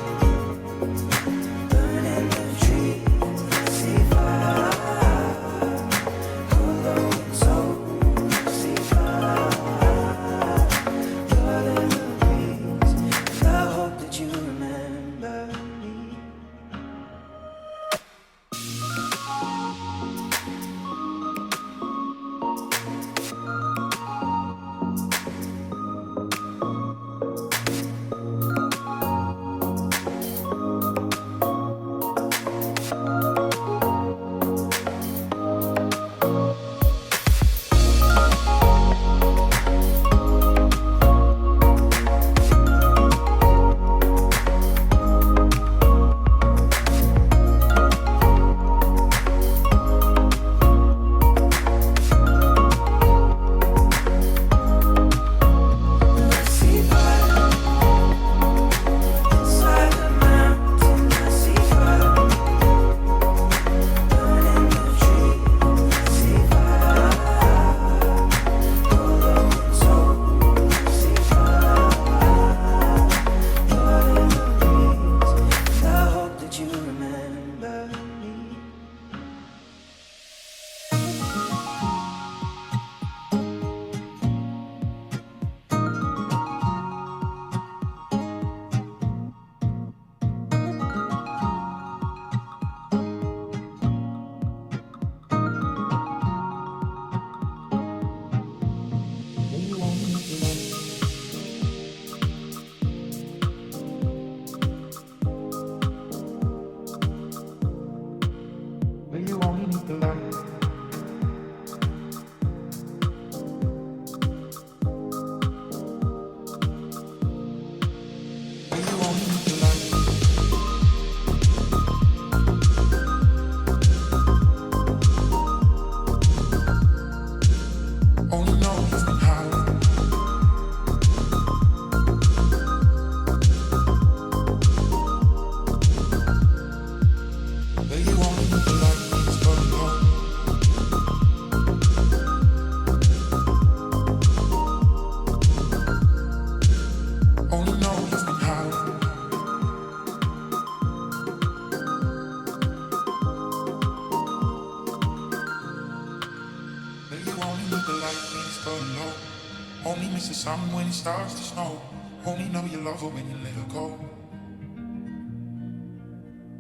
when it starts to snow. Only know you love her when you let her go.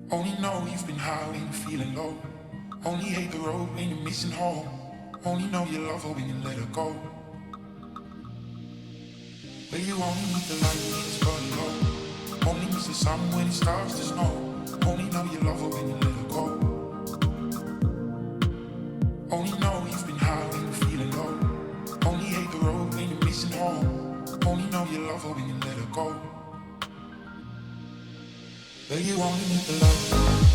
Only know you've been high when you're feeling low. Only hate the road when you're missing home. Only know you love her when you let her go. But you only need the light when it's burning low. Only miss the sun when it starts to snow. Only know you love her when you let her go. Only know you've been high when you're feeling low. Only hate the road when you're missing home. Only know you love her when you let her go. But you only need the light.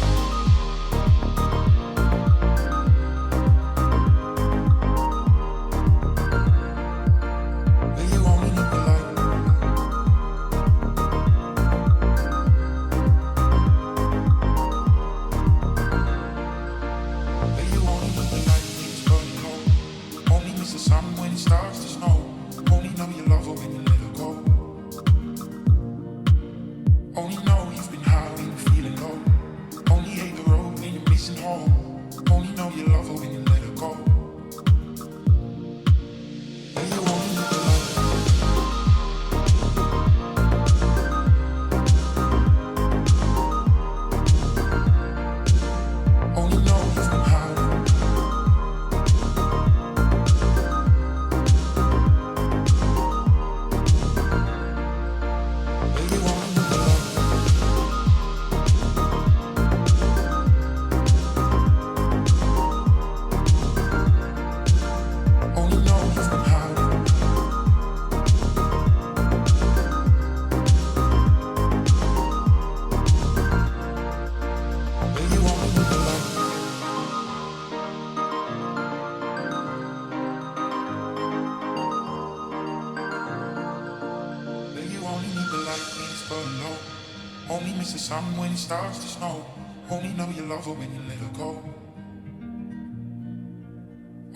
Only miss the sun when it starts to snow. Only know you love her when you let her go.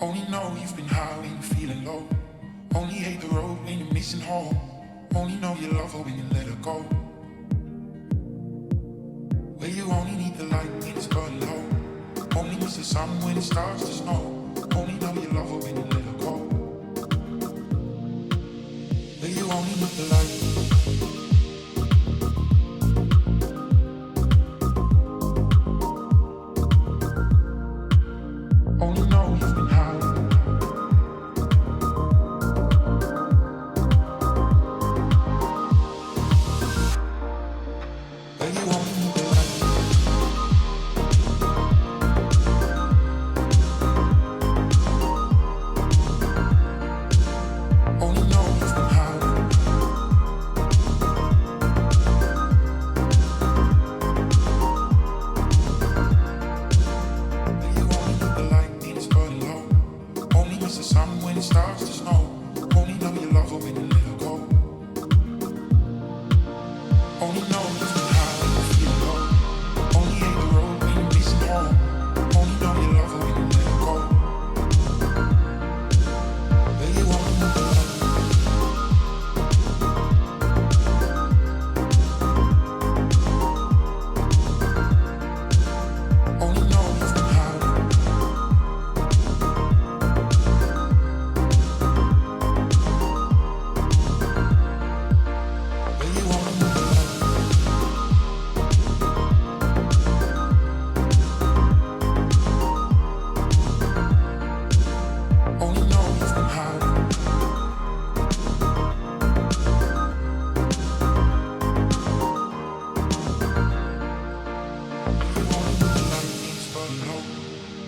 Only know you've been high when you're feeling low. Only hate the road when you're missing home. Only know you love her when you let her go. Well, you only need the light when it's burning low. Only miss the sun when it starts to snow. Only know you love her when you let her go. Well, you only need the light.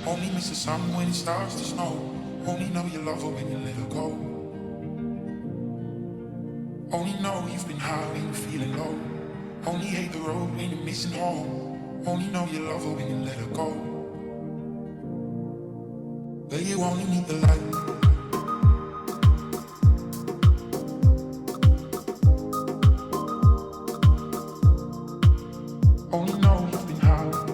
Only miss the sun when it starts to snow. Only know you love her when you let her go. Only know you've been high when you're feeling low. Only hate the road when you're missing home. Only know you love her when you let her go. But you only need the light. Only know you've been high.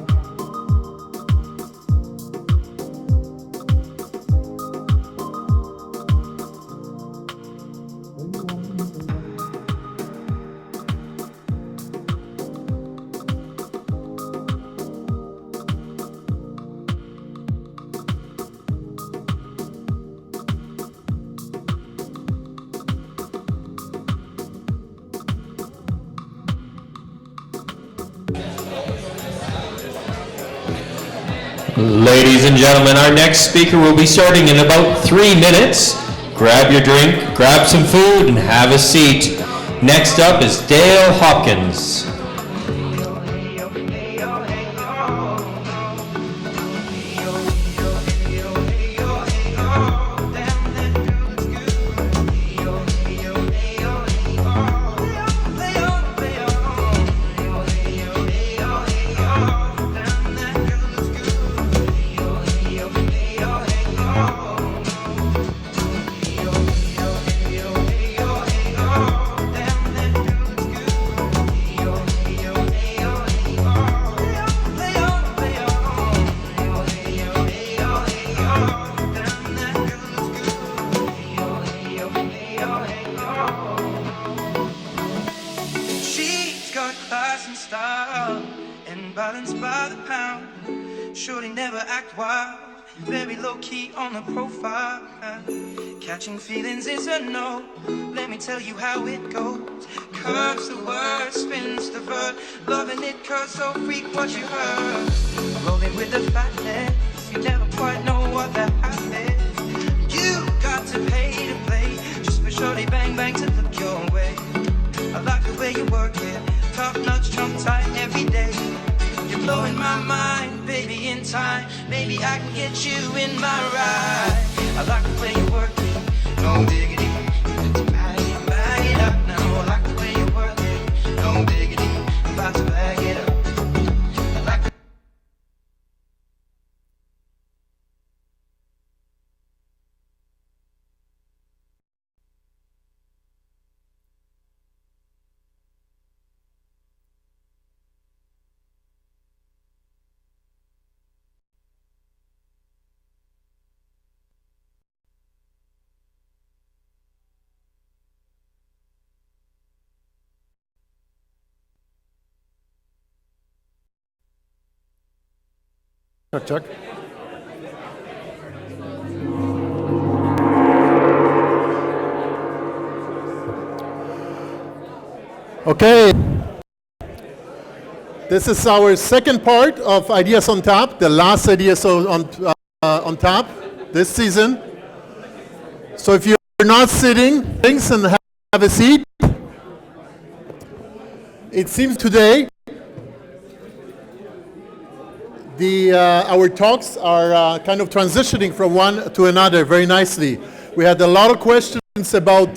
Ladies and gentlemen, our next speaker will be starting in about 3 minutes. Grab your drink, grab some food, and have a seat. Next up is Dale Hopkins. She's got class and style and balance by the pound. Shorty never act wild, very low key on the profile. Catching feelings is a no. Let me tell you how it goes. Curves the word, spins the verb. Loving it cause so freak what you heard. Rolling with the fatness, you never quite know what that happens. You got to pay to play, just for shorty bang bang to look your way. I like the way you work it, top notch, trump tight every day. You're blowing my mind, baby, in time. Maybe I can get you in my ride. I like the way you work it, no diggity. Bag it up now. I like the way you work it, no diggity. I'm about to bag it up. I like the Chuck. Okay. This is our second part of Ideas on Tap, the last Ideas on Tap this season. So if you're not sitting, thanks and have a seat. It seems today our talks are kind of transitioning from one to another very nicely. We had a lot of questions about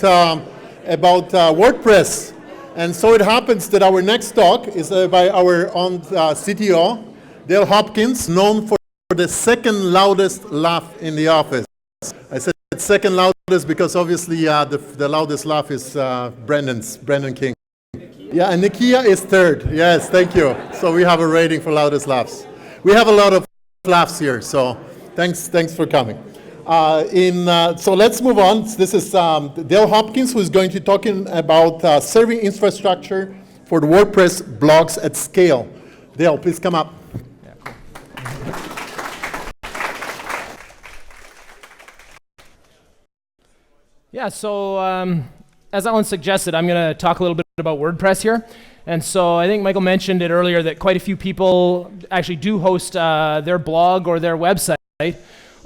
WordPress, and so it happens that our next talk is by our own CTO, Dale Hopkins, known for the second loudest laugh in the office. I said second loudest because obviously the loudest laugh is Brendan King. Yeah, and Nikia is third. Yes, thank you. So we have a rating for loudest laughs. We have a lot of laughs here, so thanks for coming. So let's move on. This is Dale Hopkins, who is going to be talking about serving infrastructure for the WordPress blogs at scale. Dale, please come up. Yeah, so as Alan suggested, I'm going to talk a little bit about WordPress here. And so I think Michael mentioned it earlier that quite a few people actually do host their blog or their website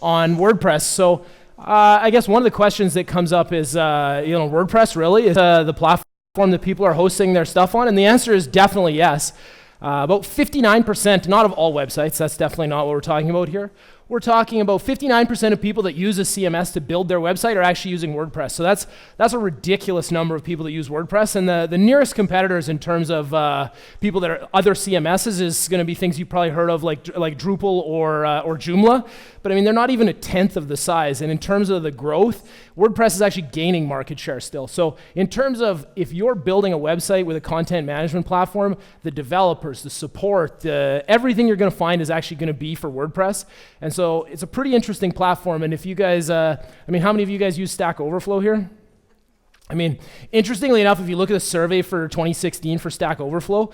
on WordPress. So I guess one of the questions that comes up is, WordPress really is the platform that people are hosting their stuff on? And the answer is definitely yes. About 59%, not of all websites, that's definitely not what we're talking about here. We're talking about 59% of people that use a CMS to build their website are actually using WordPress. So that's a ridiculous number of people that use WordPress. And the nearest competitors in terms of people that are other CMSs is going to be things you've probably heard of like Drupal or Joomla. But I mean, they're not even a tenth of the size. And in terms of the growth, WordPress is actually gaining market share still. So in terms of if you're building a website with a content management platform, the developers, the support, everything you're going to find is actually going to be for WordPress. And so it's a pretty interesting platform. And if you guys, how many of you guys use Stack Overflow here? I mean, interestingly enough, if you look at the survey for 2016 for Stack Overflow,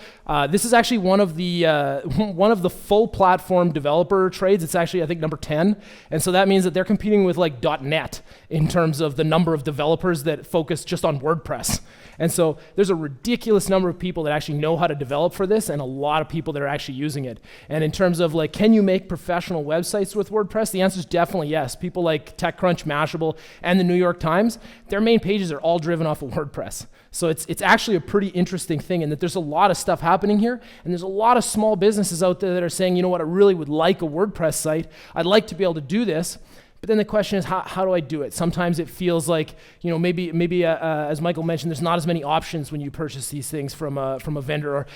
this is actually one of the full platform developer trades. It's actually, I think, number 10. And so that means that they're competing with like .NET in terms of the number of developers that focus just on WordPress. And so there's a ridiculous number of people that actually know how to develop for this, and a lot of people that are actually using it. And in terms of like, can you make professional websites with WordPress? The answer is definitely yes. People like TechCrunch, Mashable, and the New York Times, their main pages are all driven off of WordPress. So it's actually a pretty interesting thing in that there's a lot of stuff happening here, and there's a lot of small businesses out there that are saying, you know what, I really would like a WordPress site. I'd like to be able to do this. But then the question is, how do I do it? Sometimes it feels like, you know, maybe as Michael mentioned, there's not as many options when you purchase these things from a vendor. Or,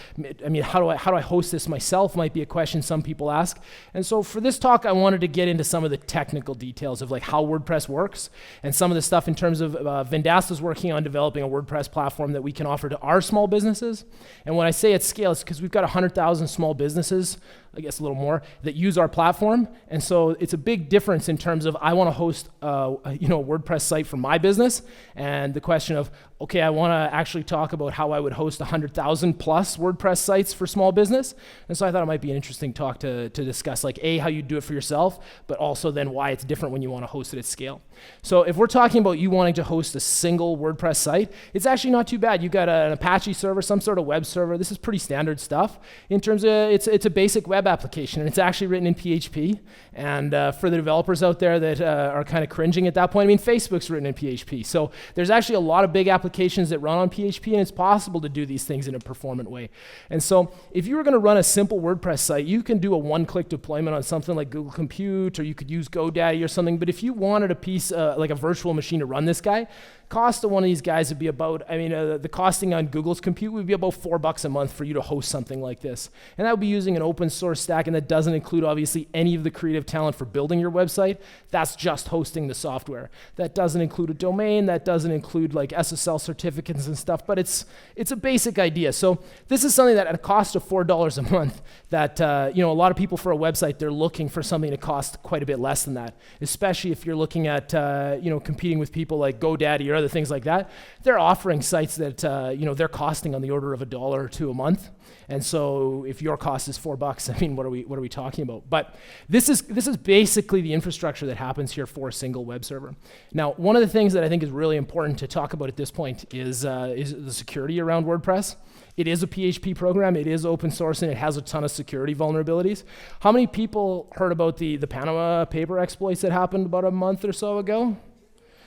I mean, how do I host this myself? Might be a question some people ask. And so for this talk, I wanted to get into some of the technical details of like how WordPress works, and some of the stuff in terms of Vendasta's working on developing a WordPress platform that we can offer to our small businesses. And when I say at scale, it's because we've got 100,000 small businesses, I guess a little more, that use our platform. And so it's a big difference in terms of I want to host a WordPress site for my business, and the question of, okay, I want to actually talk about how I would host 100,000 plus WordPress sites for small business. And so I thought it might be an interesting talk to discuss, like how you do it for yourself, but also then why it's different when you want to host it at scale. So if we're talking about you wanting to host a single WordPress site, it's actually not too bad. You've got an Apache server, some sort of web server. This is pretty standard stuff. In terms of, it's a basic web application, and it's actually written in PHP. And for the developers out there that are kind of cringing at that point, I mean, Facebook's written in PHP. So there's actually a lot of big applications that run on PHP, and it's possible to do these things in a performant way. And so if you were going to run a simple WordPress site, you can do a one-click deployment on something like Google Compute, or you could use GoDaddy or something. But if you wanted a piece, like a virtual machine to run this guy, cost of one of these guys would be about, the costing on Google's Compute would be about $4 a month for you to host something like this. And that would be using an open source stack, and that doesn't include obviously any of the creative talent for building your website. That's just hosting the software. That doesn't include a domain, that doesn't include like SSL certificates and stuff, but it's a basic idea. So this is something that at a cost of $4 a month, that a lot of people for a website, they're looking for something to cost quite a bit less than that, especially if you're looking at competing with people like GoDaddy or other things like that. They're offering sites that they're costing on the order of $1 or $2 a month. And so if your cost is $4, I mean, what are we talking about? But this is basically the infrastructure that happens here for a single web server. Now, one of the things that I think is really important to talk about at this point is the security around WordPress. It is a PHP program, it is open source, and it has a ton of security vulnerabilities. How many people heard about the Panama paper exploits that happened about a month or so ago?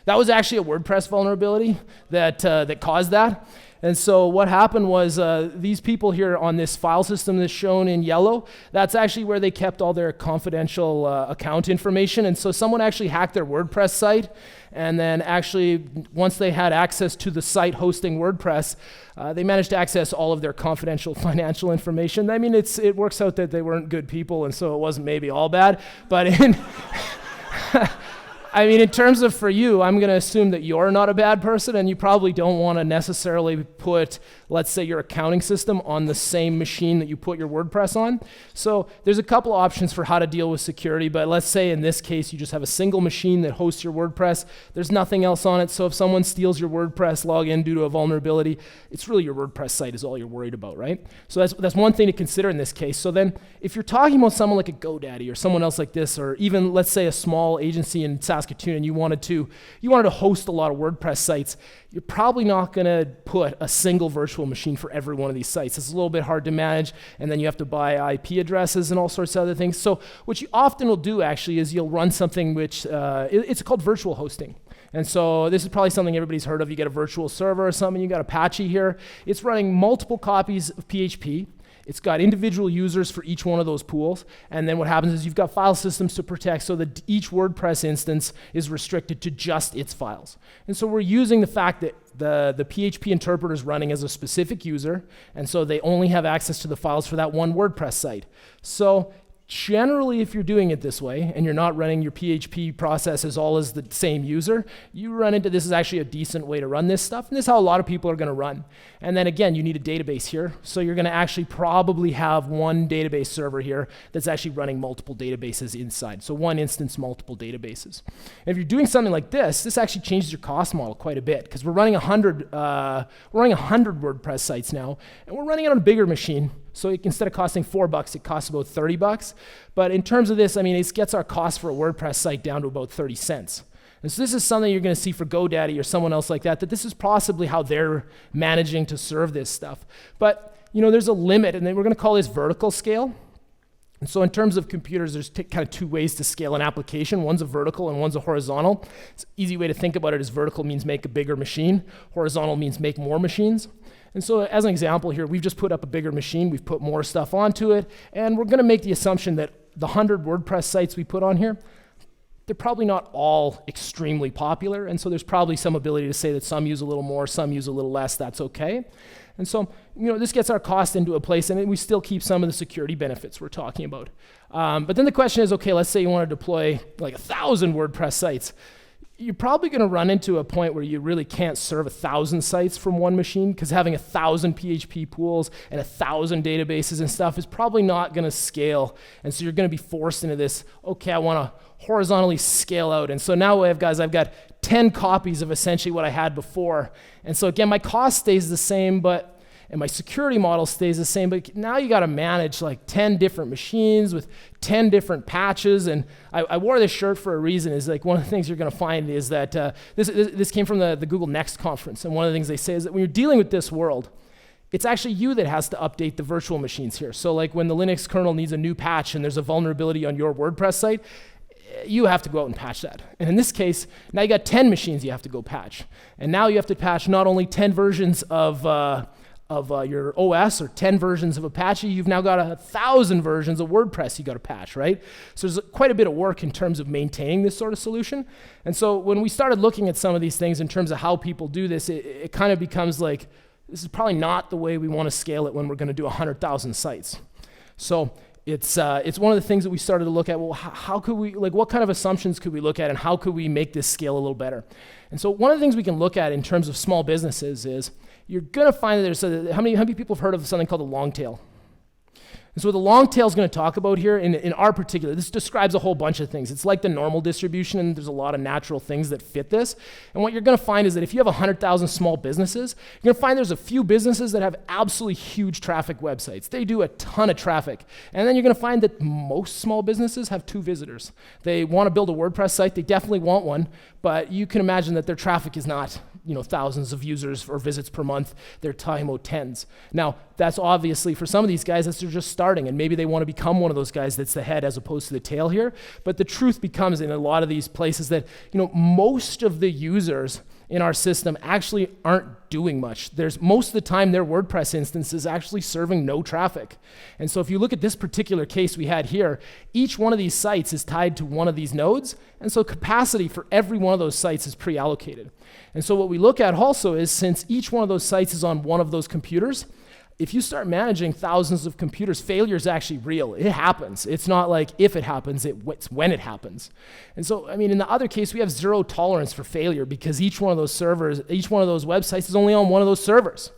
That was actually a WordPress vulnerability that caused that. And so what happened was these people here on this file system that's shown in yellow, that's actually where they kept all their confidential account information. And so someone actually hacked their WordPress site, and then actually once they had access to the site hosting WordPress, they managed to access all of their confidential financial information. I mean, it works out that they weren't good people, and so it wasn't maybe all bad, but I mean, in terms of for you, I'm going to assume that you're not a bad person, and you probably don't want to necessarily put, let's say, your accounting system on the same machine that you put your WordPress on. So there's a couple options for how to deal with security, but let's say in this case, you just have a single machine that hosts your WordPress. There's nothing else on it, so if someone steals your WordPress login due to a vulnerability, it's really your WordPress site is all you're worried about, right? So that's one thing to consider in this case. So then if you're talking about someone like a GoDaddy or someone else like this, or even, let's say, a small agency in Saskatoon, and you wanted to host a lot of WordPress sites, you're probably not going to put a single virtual machine for every one of these sites. It's a little bit hard to manage, and then you have to buy IP addresses and all sorts of other things. So what you often will do actually is you'll run something which it's called virtual hosting. And so this is probably something everybody's heard of. You get a virtual server or something, you got Apache here. It's running multiple copies of PHP. It's got individual users for each one of those pools, and then what happens is you've got file systems to protect so that each WordPress instance is restricted to just its files. And so we're using the fact that the PHP interpreter is running as a specific user, and so they only have access to the files for that one WordPress site. So generally, if you're doing it this way and you're not running your PHP processes all as the same user, you run into this is actually a decent way to run this stuff. And this is how a lot of people are going to run. And then again, you need a database here. So you're going to actually probably have one database server here that's actually running multiple databases inside. So one instance, multiple databases. And if you're doing something like this actually changes your cost model quite a bit because we're running 100 WordPress sites now, and we're running it on a bigger machine. So instead of costing $4, it costs about $30. But in terms of this, I mean, it gets our cost for a WordPress site down to about 30 cents. And so this is something you're going to see for GoDaddy or someone else like that this is possibly how they're managing to serve this stuff. But, there's a limit, and then we're going to call this vertical scale. And so in terms of computers, there's kind of two ways to scale an application. One's a vertical and one's a horizontal. It's an easy way to think about it is vertical means make a bigger machine. Horizontal means make more machines. And so as an example here, we've just put up a bigger machine, we've put more stuff onto it, and we're gonna make the assumption that the 100 WordPress sites we put on here, they're probably not all extremely popular, and so there's probably some ability to say that some use a little more, some use a little less, that's okay. And so, this gets our cost into a place, and then we still keep some of the security benefits we're talking about. But then the question is, okay, let's say you wanna deploy like 1,000 WordPress sites. You're probably going to run into a point where you really can't serve 1,000 sites from one machine because having 1,000 PHP pools and 1,000 databases and stuff is probably not going to scale. And so you're going to be forced into this, okay, I want to horizontally scale out. And so now I've got 10 copies of essentially what I had before. And so again, my cost stays the same, and my security model stays the same, but now you got to manage like 10 different machines with 10 different patches. And I wore this shirt for a reason. Is like one of the things you're going to find is that this came from the Google Next conference, and one of the things they say is that when you're dealing with this world, it's actually you that has to update the virtual machines here. So like when the Linux kernel needs a new patch and there's a vulnerability on your WordPress site, you have to go out and patch that. And in this case, now you got 10 machines you have to go patch. And now you have to patch not only 10 versions of your OS or 10 versions of Apache, you've now got 1,000 versions of WordPress you got to patch, right? So there's quite a bit of work in terms of maintaining this sort of solution. And so when we started looking at some of these things in terms of how people do this, it kind of becomes like, this is probably not the way we want to scale it when we're going to do 100,000 sites. So it's one of the things that we started to look at. Well, how could we, like, what kind of assumptions could we look at, and how could we make this scale a little better? And so one of the things we can look at in terms of small businesses is you're going to find that there's how many people have heard of something called a long tail? And so what the long tail is going to talk about here, in our particular, this describes a whole bunch of things. It's like the normal distribution, and there's a lot of natural things that fit this. And what you're going to find is that if you have 100,000 small businesses, you're going to find there's a few businesses that have absolutely huge traffic websites. They do a ton of traffic. And then you're going to find that most small businesses have 2 visitors. They want to build a WordPress site. They definitely want one, but you can imagine that their traffic is not, thousands of users or visits per month. They're talking about tens. Now, that's obviously for some of these guys, that's they're just starting, and maybe they want to become one of those guys that's the head as opposed to the tail here. But the truth becomes in a lot of these places that, most of the users in our system actually aren't doing much. Most of the time their WordPress instance is actually serving no traffic. And so if you look at this particular case we had here, each one of these sites is tied to one of these nodes, and so capacity for every one of those sites is pre-allocated. And so what we look at also is, since each one of those sites is on one of those computers, if you start managing thousands of computers, failure is actually real. It happens. It's not like if it happens, it's when it happens. And so, in the other case, we have zero tolerance for failure because each one of those servers, each one of those websites is only on one of those servers.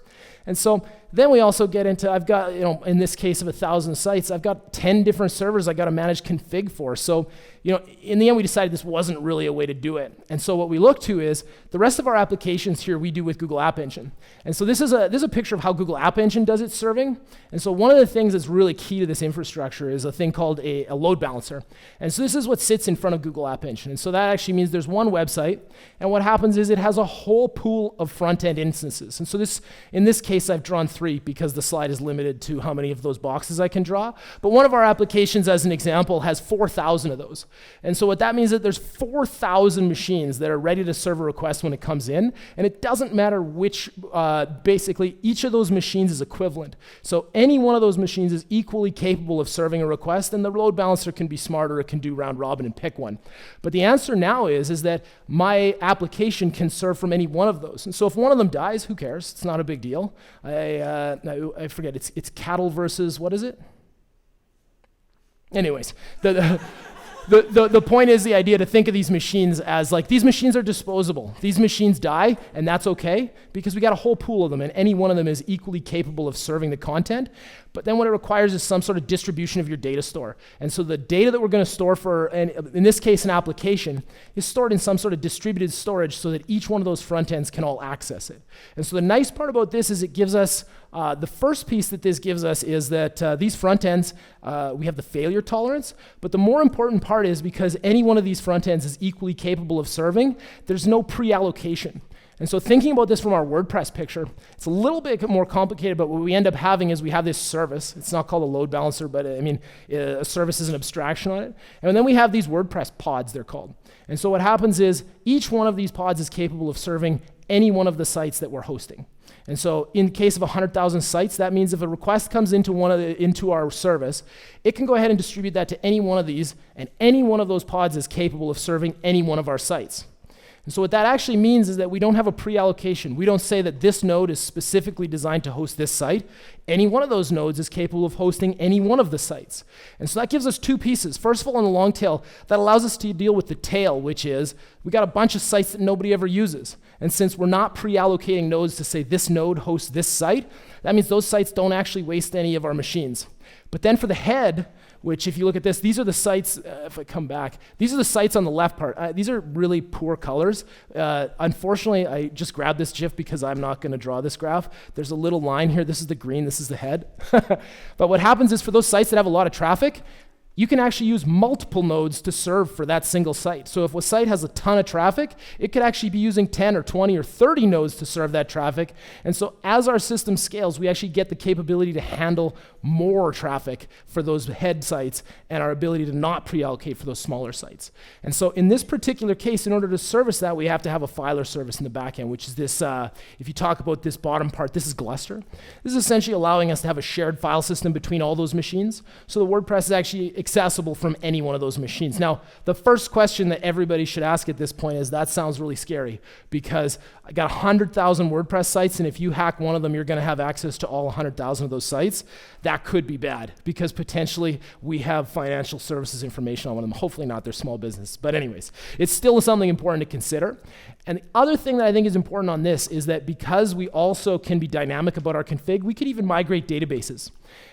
And so then we also get into, I've got, in this case of 1,000 sites, I've got 10 different servers I got to manage config for. So, in the end, we decided this wasn't really a way to do it. And so what we look to is the rest of our applications here we do with Google App Engine. And so this is a picture of how Google App Engine does its serving. And so one of the things that's really key to this infrastructure is a thing called a load balancer. And so this is what sits in front of Google App Engine. And so that actually means there's one website, and what happens is it has a whole pool of front-end instances. And so in this case, I've drawn 3 because the slide is limited to how many of those boxes I can draw. But one of our applications, as an example, has 4,000 of those. And so what that means is that there's 4,000 machines that are ready to serve a request when it comes in, and it doesn't matter which, basically each of those machines is equivalent. So any one of those machines is equally capable of serving a request, and the load balancer can be smarter, it can do round robin and pick one. But the answer now is that my application can serve from any one of those. And so if one of them dies, who cares? It's not a big deal. I forget, it's cattle versus, what is it? anyways, the point is the idea to think of these machines as like, these machines are disposable. These machines die, and that's okay, because we got a whole pool of them, and any one of them is equally capable of serving the content. But then what it requires is some sort of distribution of your data store. And so the data that we're going to store for, and in this case, an application, is stored in some sort of distributed storage so that each one of those front ends can all access it. And so the nice part about this is it gives us, the first piece that this gives us is that these front ends, we have the failure tolerance, but the more important part is because any one of these front ends is equally capable of serving, there's no pre-allocation. And so thinking about this from our WordPress picture, it's a little bit more complicated, but what we end up having is we have this service. It's not called a load balancer, but I mean, a service is an abstraction on it. And then we have these WordPress pods, they're called. And so what happens is each one of these pods is capable of serving any one of the sites that we're hosting. And so in case of 100,000 sites, that means if a request comes into our service, it can go ahead and distribute that to any one of these, and any one of those pods is capable of serving any one of our sites. And so what that actually means is that we don't have a pre-allocation. We don't say that this node is specifically designed to host this site. Any one of those nodes is capable of hosting any one of the sites. And so that gives us two pieces. First of all, on the long tail, that allows us to deal with the tail, which is we got a bunch of sites that nobody ever uses. And since we're not pre-allocating nodes to say this node hosts this site, that means those sites don't actually waste any of our machines. But then for the head, which if you look at this, these are the sites, if I come back, these are the sites on the left part. These are really poor colors. Unfortunately, I just grabbed this GIF because I'm not going to draw this graph. There's a little line here. This is the green, this is the head. But what happens is for those sites that have a lot of traffic, you can actually use multiple nodes to serve for that single site. So if a site has a ton of traffic, it could actually be using 10 or 20 or 30 nodes to serve that traffic. And so as our system scales, we actually get the capability to handle more traffic for those head sites and our ability to not pre-allocate for those smaller sites. And so in this particular case, in order to service that, we have to have a filer service in the back end, which is this, if you talk about this bottom part, this is Gluster. This is essentially allowing us to have a shared file system between all those machines. So the WordPress is actually accessible from any one of those machines. Now, the first question that everybody should ask at this point is, that sounds really scary, because I got 100,000 WordPress sites, and if you hack one of them, you're going to have access to all 100,000 of those sites. That could be bad, because potentially we have financial services information on one of them. Hopefully not, they're small business. But anyways, it's still something important to consider. And the other thing that I think is important on this is that because we also can be dynamic about our config, we could even migrate databases.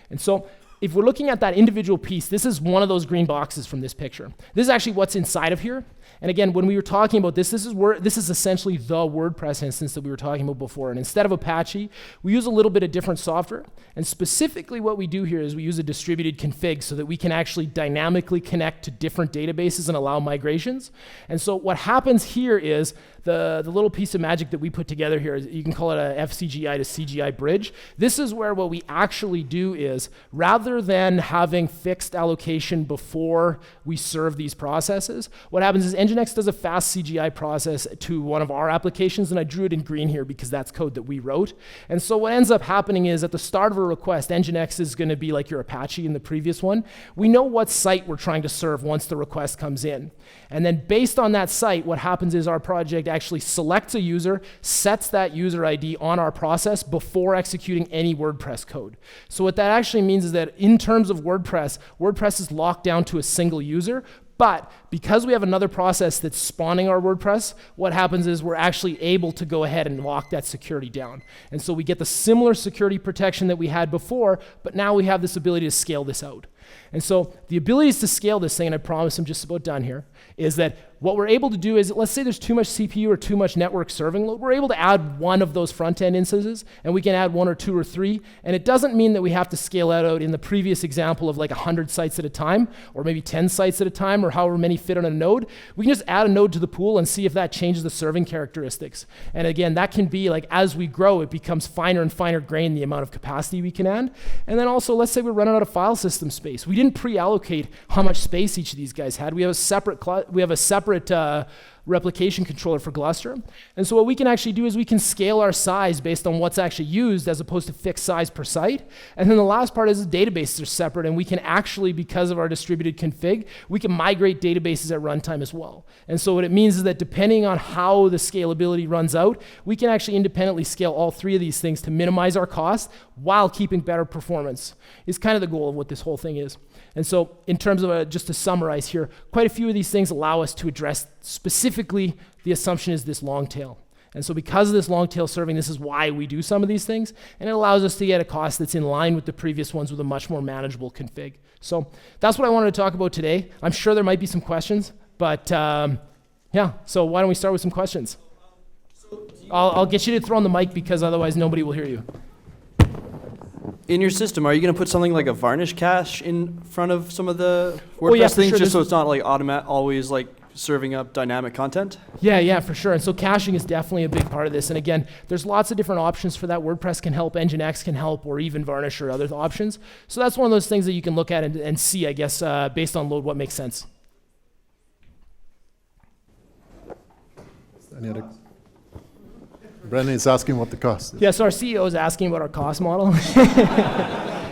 And so if we're looking at that individual piece, this is one of those green boxes from this picture. This is actually what's inside of here. And again, when we were talking about this, this is essentially the WordPress instance that we were talking about before. And instead of Apache, we use a little bit of different software. And specifically what we do here is we use a distributed config so that we can actually dynamically connect to different databases and allow migrations. And so what happens here is the little piece of magic that we put together here, you can call it a FCGI to CGI bridge. This is where what we actually do is, rather than having fixed allocation before we serve these processes, what happens is Nginx does a fast CGI process to one of our applications, and I drew it in green here because that's code that we wrote. And so what ends up happening is at the start of a request, Nginx is going to be like your Apache in the previous one. We know what site we're trying to serve once the request comes in. And then based on that site, what happens is our project actually selects a user, sets that user ID on our process before executing any WordPress code. So what that actually means is that in terms of WordPress, WordPress is locked down to a single user. But because we have another process that's spawning our WordPress, what happens is we're actually able to go ahead and lock that security down. And so we get the similar security protection that we had before, but now we have this ability to scale this out. And so the abilities to scale this thing, and I promise I'm just about done here, is that what we're able to do is, let's say there's too much CPU or too much network serving load, we're able to add one of those front-end instances, and we can add 1 or 2 or 3, and it doesn't mean that we have to scale that out in the previous example of like 100 sites at a time, or maybe 10 sites at a time, or however many fit on a node. We can just add a node to the pool and see if that changes the serving characteristics. And again, that can be like, as we grow, it becomes finer and finer grained the amount of capacity we can add. And then also, let's say we're running out of file system space. We didn't pre-allocate how much space each of these guys had. We have a separate replication controller for Gluster. And so what we can actually do is we can scale our size based on what's actually used as opposed to fixed size per site. And then the last part is the databases are separate, and we can actually, because of our distributed config, we can migrate databases at runtime as well. And so what it means is that depending on how the scalability runs out, we can actually independently scale all three of these things to minimize our costs while keeping better performance. Is kind of the goal of what this whole thing is. And so in terms of, just to summarize here, quite a few of these things allow us to address specifically the assumption is this long tail. And so because of this long tail serving, this is why we do some of these things, and it allows us to get a cost that's in line with the previous ones with a much more manageable config. So that's what I wanted to talk about today. I'm sure there might be some questions, but yeah, so why don't we start with some questions? I'll get you to throw on the mic because otherwise nobody will hear you. In your system, are you going to put something like a varnish cache in front of some of the WordPress Oh, yeah, for things, sure. just so it's not like always like serving up dynamic content? Yeah, for sure. And so caching is definitely a big part of this. And again, there's lots of different options for that. WordPress can help, Nginx can help, or even Varnish or other options. So that's one of those things that you can look at and see, I guess, based on load, what makes sense. Any other? Brendan is asking what the cost is. Yeah, so our CEO is asking about our cost model.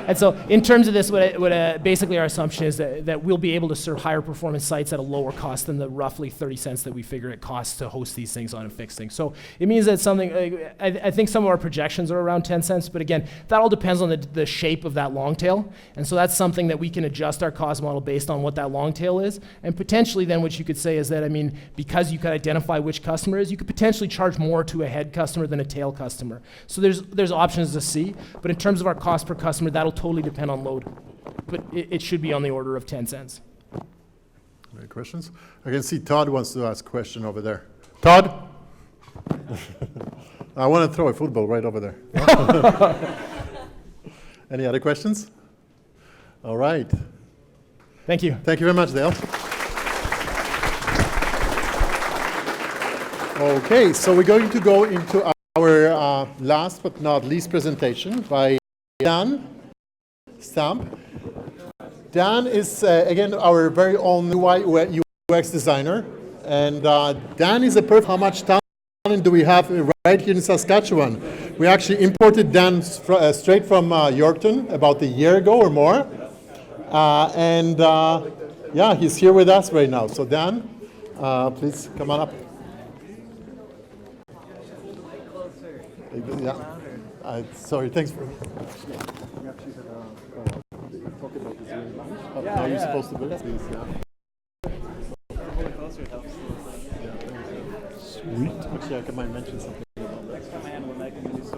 And so in terms of this, basically our assumption is that we'll be able to serve higher performance sites at a lower cost than the roughly 30 cents that we figure it costs to host these things on and fix things. So it means that something, I think some of our projections are around 10 cents, but again, that all depends on the shape of that long tail. And so that's something that we can adjust our cost model based on what that long tail is. And potentially then what you could say is that, I mean, because you could identify which customer is, you could potentially charge more to a head customer than a tail customer. So there's options to see, but in terms of our cost per customer, that'll totally depend on load. But it should be on the order of 10 cents. Any questions? I can see Todd wants to ask a question over there. Todd? I want to throw a football right over there. Any other questions? All right. Thank you. Thank you very much, Dale. Okay, so we're going to go into our last but not least presentation by Dan Stamp. Dan is, again, our very own UI UX designer. And Dan is a perfect. How much talent do we have right here in Saskatchewan? We actually imported Dan straight from Yorkton about a year ago or more. Yeah, he's here with us right now. So Dan, please come on up. Yeah. Sorry, thanks for. How you're supposed to do it, please. Sweet. Actually, I might mention something about that. Next time I handle a mic, I'm going to do so.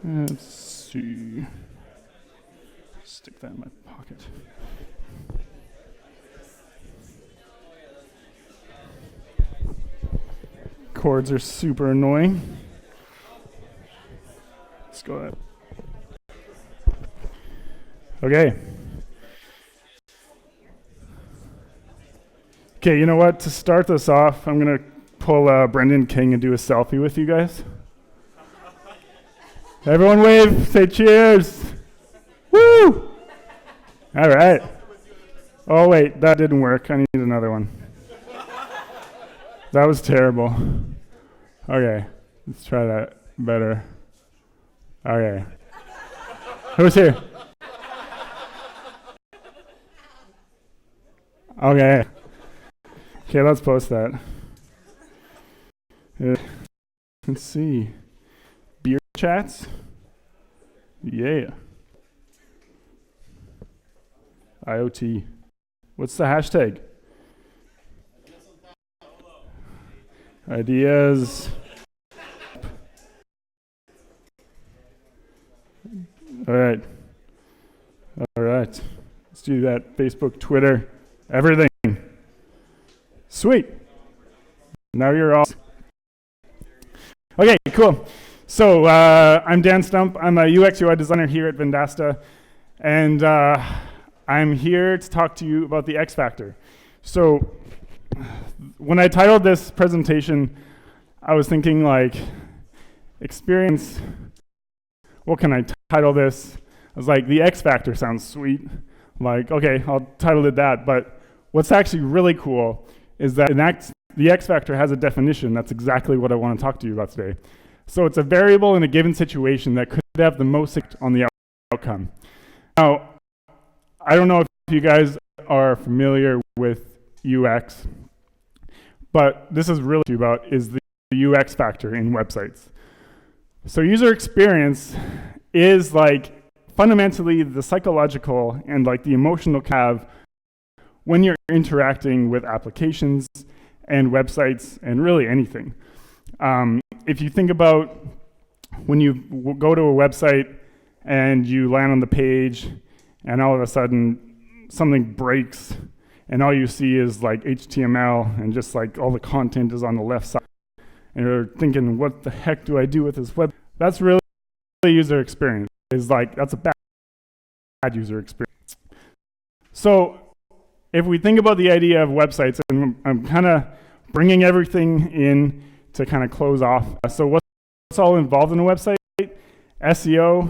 Let's see. Stick that in my pocket. Cords are super annoying. Let's go ahead. Okay. Okay, you know what? To start this off, I'm going to pull Brendan King and do a selfie with you guys. Everyone wave, say cheers. Woo! All right. Oh, wait, that didn't work. I need another one. That was terrible. Okay, let's try that better. Okay. Who's here? Okay. Okay, let's post that. Let's see. Beer chats? Yeah. IoT. What's the hashtag? Ideas. All right. All right. Let's do that. Facebook, Twitter, everything. Sweet. Now you're all. Okay, cool. So I'm Dan Stump. I'm a UX UI designer here at Vendasta, and I'm here to talk to you about the X Factor. So when I titled this presentation, I was thinking like experience. What can I title this? I was like, the X Factor sounds sweet. I'm like, okay, I'll title it that. But what's actually really cool is that the X factor has a definition. That's exactly what I want to talk to you about today. So it's a variable in a given situation that could have the most effect on the outcome. Now, I don't know if you guys are familiar with UX, but this is really about is the UX factor in websites. So user experience is like fundamentally the psychological and like the emotional have when you're interacting with applications and websites and really anything. If you think about when you go to a website and you land on the page and all of a sudden something breaks and all you see is like HTML and just like all the content is on the left side and you're thinking, what the heck do I do with this web? That's really user experience. Is like, that's a bad user experience. So if we think about the idea of websites, and I'm kind of bringing everything in to kind of close off. So what's all involved in a website? SEO,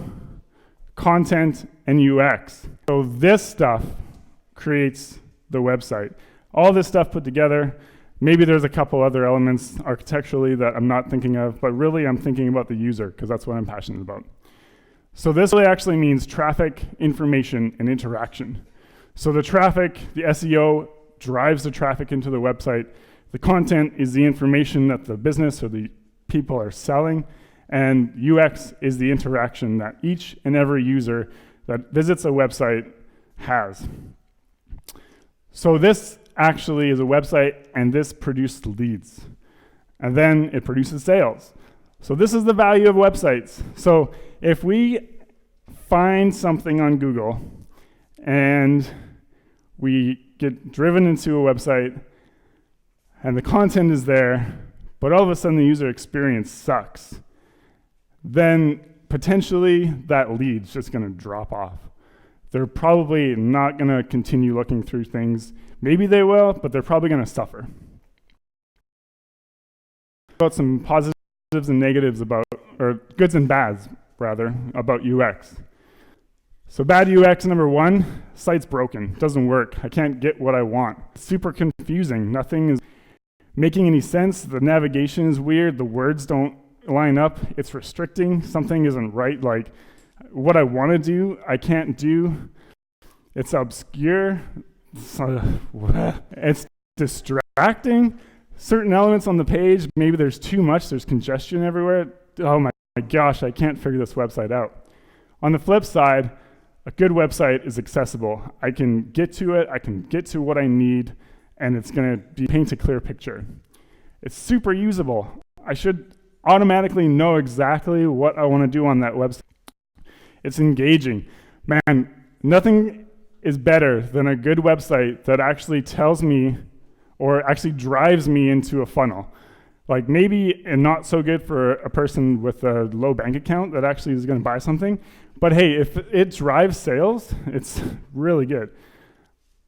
content, and UX. So this stuff creates the website. All this stuff put together, maybe there's a couple other elements architecturally that I'm not thinking of, but really I'm thinking about the user because that's what I'm passionate about. So this really actually means traffic, information, and interaction. So the traffic, the SEO, drives the traffic into the website. The content is the information that the business or the people are selling. And UX is the interaction that each and every user that visits a website has. So this actually is a website, and this produced leads. And then it produces sales. So this is the value of websites. So if we find something on Google and we get driven into a website and the content is there, but all of a sudden the user experience sucks, then potentially that lead's just going to drop off. They're probably not going to continue looking through things. Maybe they will, but they're probably going to suffer. About some positives and negatives about, or goods and bads, rather, about UX. So bad UX, number one, site's broken, doesn't work. I can't get what I want. It's super confusing. Nothing is making any sense. The navigation is weird. The words don't line up. It's restricting. Something isn't right. Like what I want to do, I can't do. It's obscure. It's distracting. Certain elements on the page, maybe there's too much, there's congestion everywhere. Oh my gosh, I can't figure this website out. On the flip side, a good website is accessible. I can get to it, I can get to what I need, and it's gonna paint a clear picture. It's super usable. I should automatically know exactly what I wanna do on that website. It's engaging. Man, nothing is better than a good website that actually tells me or actually drives me into a funnel. Like maybe not so good for a person with a low bank account that actually is gonna buy something, but hey, if it drives sales, it's really good.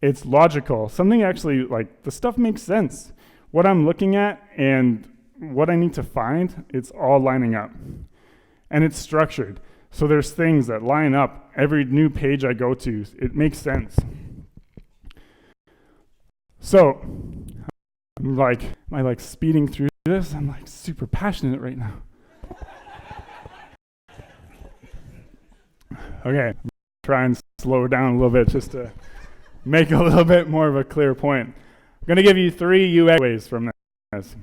It's logical. Something actually, like the stuff makes sense. What I'm looking at and what I need to find, it's all lining up. And it's structured. So there's things that line up. Every new page I go to, it makes sense. So, am I like speeding through this? I'm like super passionate right now. Okay, try and slow down a little bit just to make a little bit more of a clear point. I'm gonna give you 3 UX ways from this.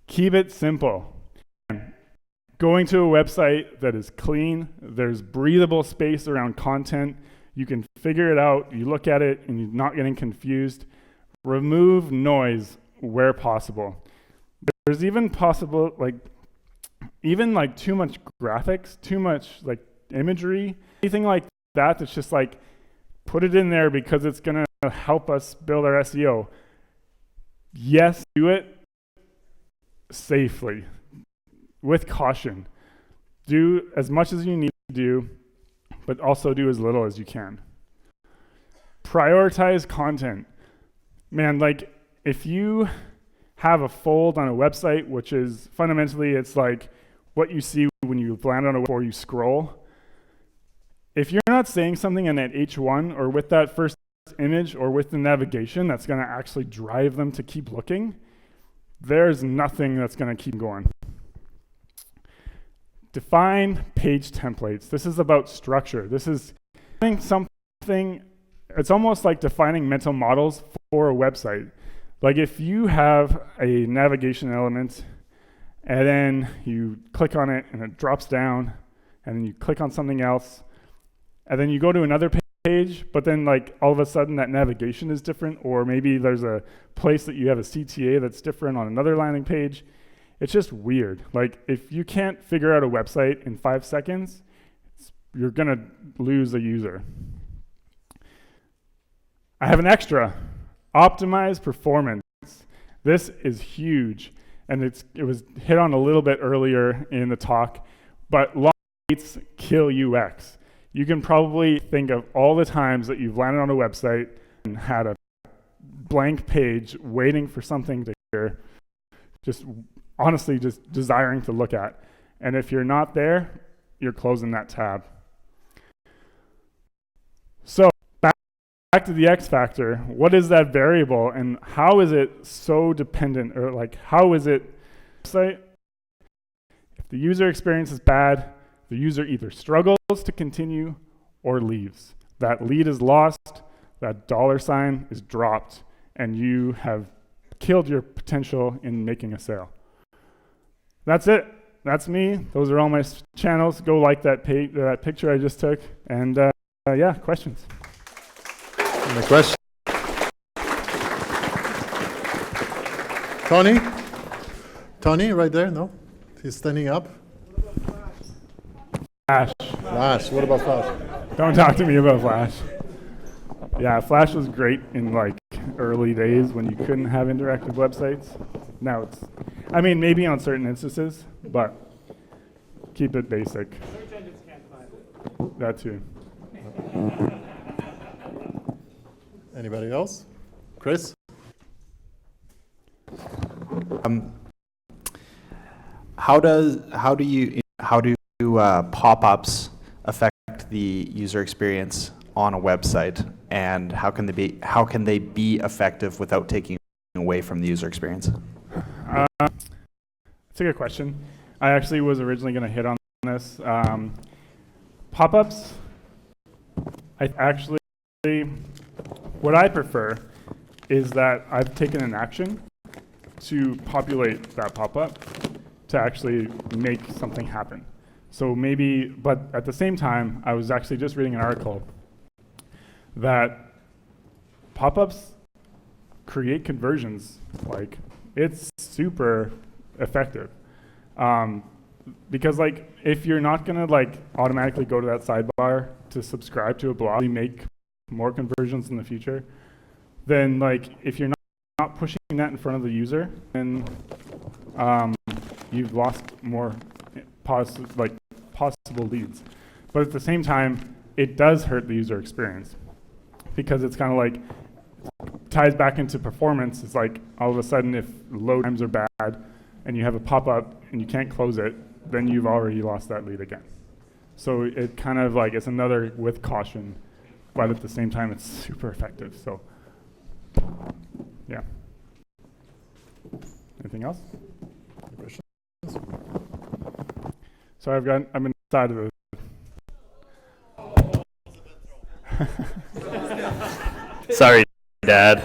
Keep it simple. Going to a website that is clean, there's breathable space around content, you can figure it out, you look at it and you're not getting confused. Remove noise where possible. There's even possible, even too much graphics, too much imagery, anything like that that's just put it in there because it's gonna help us build our SEO. Yes, do it safely, with caution. Do as much as you need to do, but also do as little as you can. Prioritize content. Man, if you have a fold on a website, which is fundamentally, it's like what you see when you land on a web or you scroll, if you're not saying something in that H1 or with that first image or with the navigation that's going to actually drive them to keep looking, there's nothing that's going to keep going. Define page templates. This is about structure. This is something, it's almost like defining mental models for a website. Like if you have a navigation element and then you click on it and it drops down, and then you click on something else, and then you go to another page, but then like all of a sudden that navigation is different, or maybe there's a place that you have a CTA that's different on another landing page. It's just weird. Like if you can't figure out a website in 5 seconds, you're gonna lose a user. I have an extra, optimize performance. This is huge, and it was hit on a little bit earlier in the talk, but long waits kill UX. You can probably think of all the times that you've landed on a website and had a blank page waiting for something to hear, just honestly just desiring to look at. And if you're not there, you're closing that tab. So back to the X factor. What is that variable, and how is it so dependent, or like how is it site? If the user experience is bad, the user either struggles to continue or leaves. That lead is lost, that $ is dropped, and you have killed your potential in making a sale. That's it. That's me. Those are all my channels. Go like that picture I just took. And yeah, questions? Any questions? Tony? Tony, right there? No? He's standing up. Flash. Flash. What about Flash? Don't talk to me about Flash. Yeah, Flash was great in like early days when you couldn't have interactive websites. Now it's, I mean, maybe on certain instances, but keep it basic. Search engines can't find it. That too. Anybody else? Chris? How do pop-ups affect the user experience on a website, and how can they be effective without taking away from the user experience? That's a good question. I actually was originally going to hit on this. Pop-ups, what I prefer is that I've taken an action to populate that pop-up to actually make something happen. So maybe, but at the same time, I was actually just reading an article that pop-ups create conversions. Like, it's super effective. Because like, if you're not gonna like automatically go to that sidebar to subscribe to a blog, you make more conversions in the future, then like, if you're not pushing that in front of the user, then you've lost more possible leads. But at the same time, it does hurt the user experience, because it's kind of like, ties back into performance. It's like all of a sudden if load times are bad and you have a pop-up and you can't close it, then you've already lost that lead again. So it kind of like, it's another with caution, but at the same time it's super effective. So yeah. Anything else? Questions? So I'm inside of the Sorry, Dad.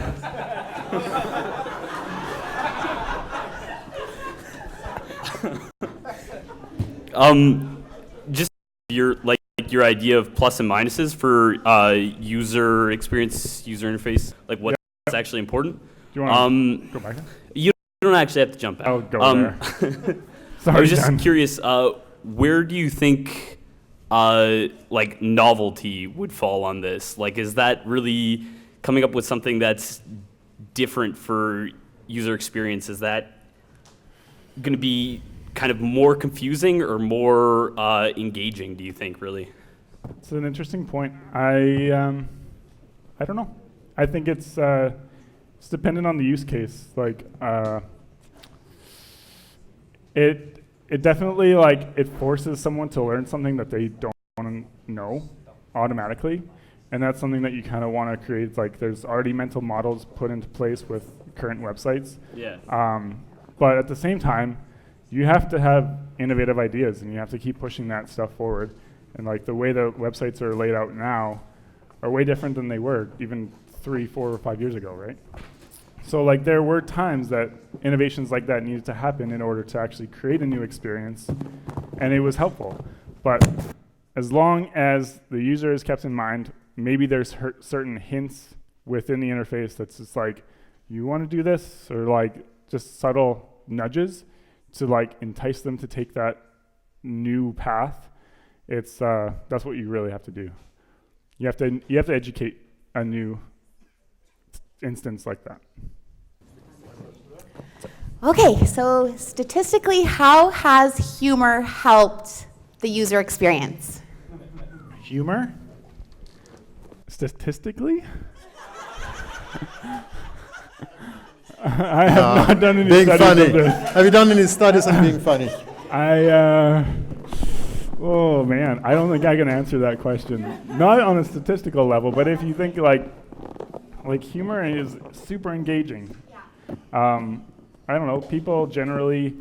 Just your idea of plus and minuses for user experience, user interface, like what's actually important. Do you want to go back? You don't actually have to jump back. I'll go there. Sorry, I was just curious, where do you think like novelty would fall on this? Like, is that really coming up with something that's different for user experience? Is that going to be kind of more confusing or more engaging, do you think, really? It's an interesting point. I don't know. I think it's dependent on the use case. Like, it definitely like it forces someone to learn something that they don't want to know, automatically. And that's something that you kind of want to create. It's like there's already mental models put into place with current websites. Yeah. But at the same time, you have to have innovative ideas, and you have to keep pushing that stuff forward. And like the way the websites are laid out now are way different than they were even 3, 4, or 5 years ago, right? So like there were times that innovations like that needed to happen in order to actually create a new experience, and it was helpful. But as long as the user is kept in mind, maybe there's certain hints within the interface that's just like, you want to do this, or like just subtle nudges to like entice them to take that new path. It's that's what you really have to do. You have to educate a new instance like that. Okay, so statistically, how has humor helped the user experience? Humor? Statistically? I have not done any being studies funny. of this. Have you done any studies on being funny? Oh man, I don't think I can answer that question. Not on a statistical level, but if you think like humor is super engaging. I don't know, people generally,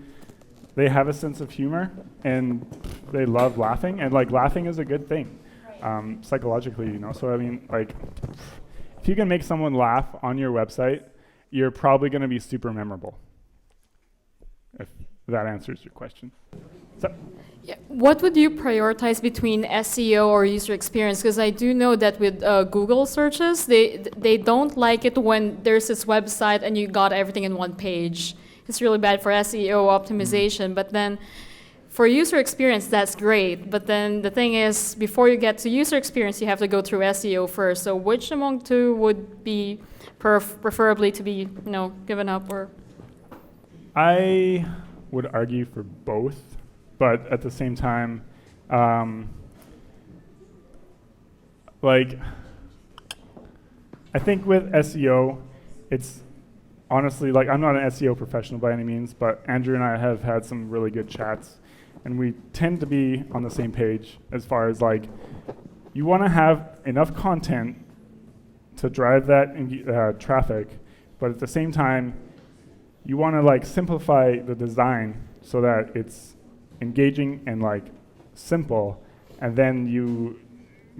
they have a sense of humor and they love laughing, and like laughing is a good thing, psychologically, you know. So I mean, like, if you can make someone laugh on your website, you're probably going to be super memorable, if that answers your question. So, yeah. What would you prioritize between SEO or user experience? Because I do know that with Google searches, they don't like it when there's this website and you got everything in one page. It's really bad for SEO optimization. But then for user experience, that's great. But then the thing is, before you get to user experience, you have to go through SEO first. So which among two would be preferably to be, given up? Or I would argue for both, but at the same time, like, I think with SEO, it's honestly, like, I'm not an SEO professional by any means, but Andrew and I have had some really good chats, and we tend to be on the same page as far as, like, you want to have enough content to drive that traffic, but at the same time, you want to like simplify the design so that it's engaging and like simple, and then you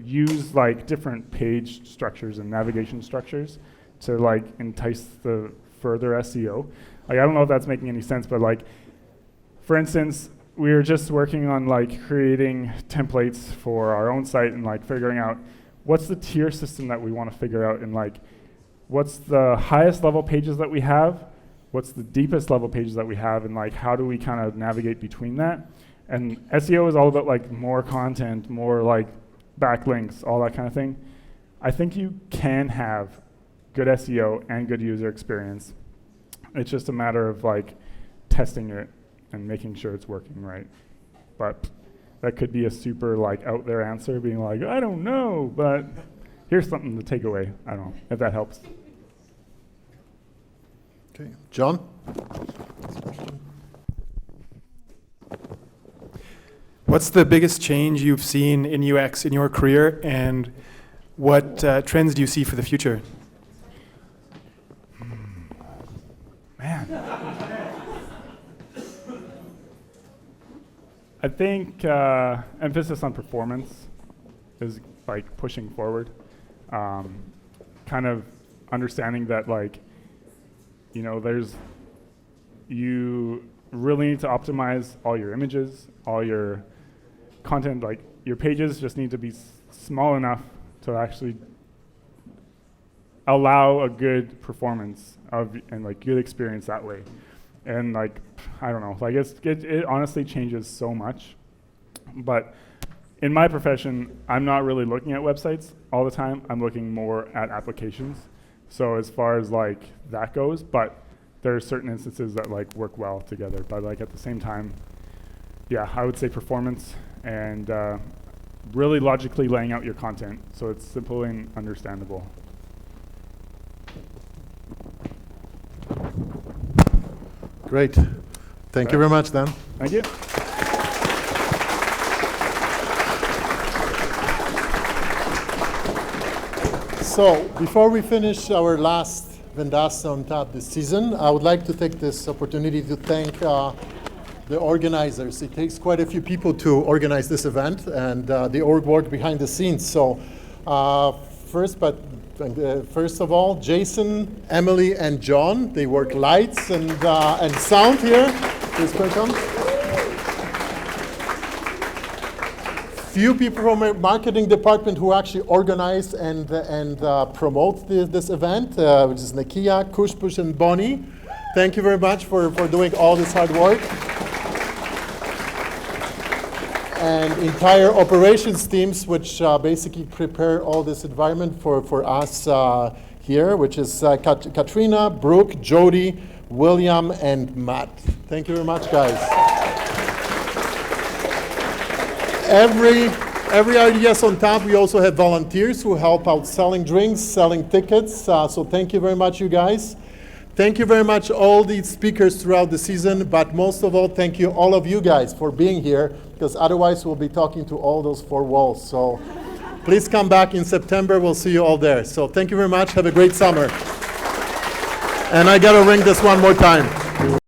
use like different page structures and navigation structures to like entice the further SEO. Like, I don't know if that's making any sense, but like, for instance, we were just working on like creating templates for our own site and like figuring out what's the tier system that we want to figure out, and like what's the highest level pages that we have, what's the deepest level pages that we have, and like how do we kind of navigate between that. And SEO is all about like more content, more like backlinks, all that kind of thing. I think you can have good SEO and good user experience. It's just a matter of like testing it and making sure it's working right. But that could be a super like out there answer, being like, I don't know, but here's something to take away. I don't know if that helps. Okay, John? What's the biggest change you've seen in UX in your career, and what trends do you see for the future? I think emphasis on performance is like pushing forward. Kind of understanding that like, you really need to optimize all your images, all your content. Like, your pages just need to be small enough to actually allow a good performance and like good experience that way. And like, I don't know, like it honestly changes so much. But in my profession, I'm not really looking at websites all the time. I'm looking more at applications. So as far as like that goes, but there are certain instances that like work well together. But like at the same time, yeah, I would say performance and really logically laying out your content so it's simple and understandable. Great. Thank you very much, Dan. Thank you. So before we finish our last Vendasta on Tap this season, I would like to take this opportunity to thank the organizers. It takes quite a few people to organize this event, and the org work behind the scenes. So first of all, Jason, Emily, and John, they work lights and sound here. Please welcome. Few people from our marketing department who actually organize and promote this event, which is Nakia, Kushbush, and Bonnie. Thank you very much for doing all this hard work. And entire operations teams, which basically prepare all this environment for us here, which is Katrina, Brooke, Jody, William, and Matt. Thank you very much, guys. Every RDS on Tap, we also have volunteers who help out selling drinks, selling tickets. So thank you very much, you guys. Thank you very much, all the speakers throughout the season. But most of all, thank you, all of you guys, for being here, because otherwise we'll be talking to all those four walls. So please come back in September. We'll see you all there. So thank you very much. Have a great summer. And I got to ring this one more time.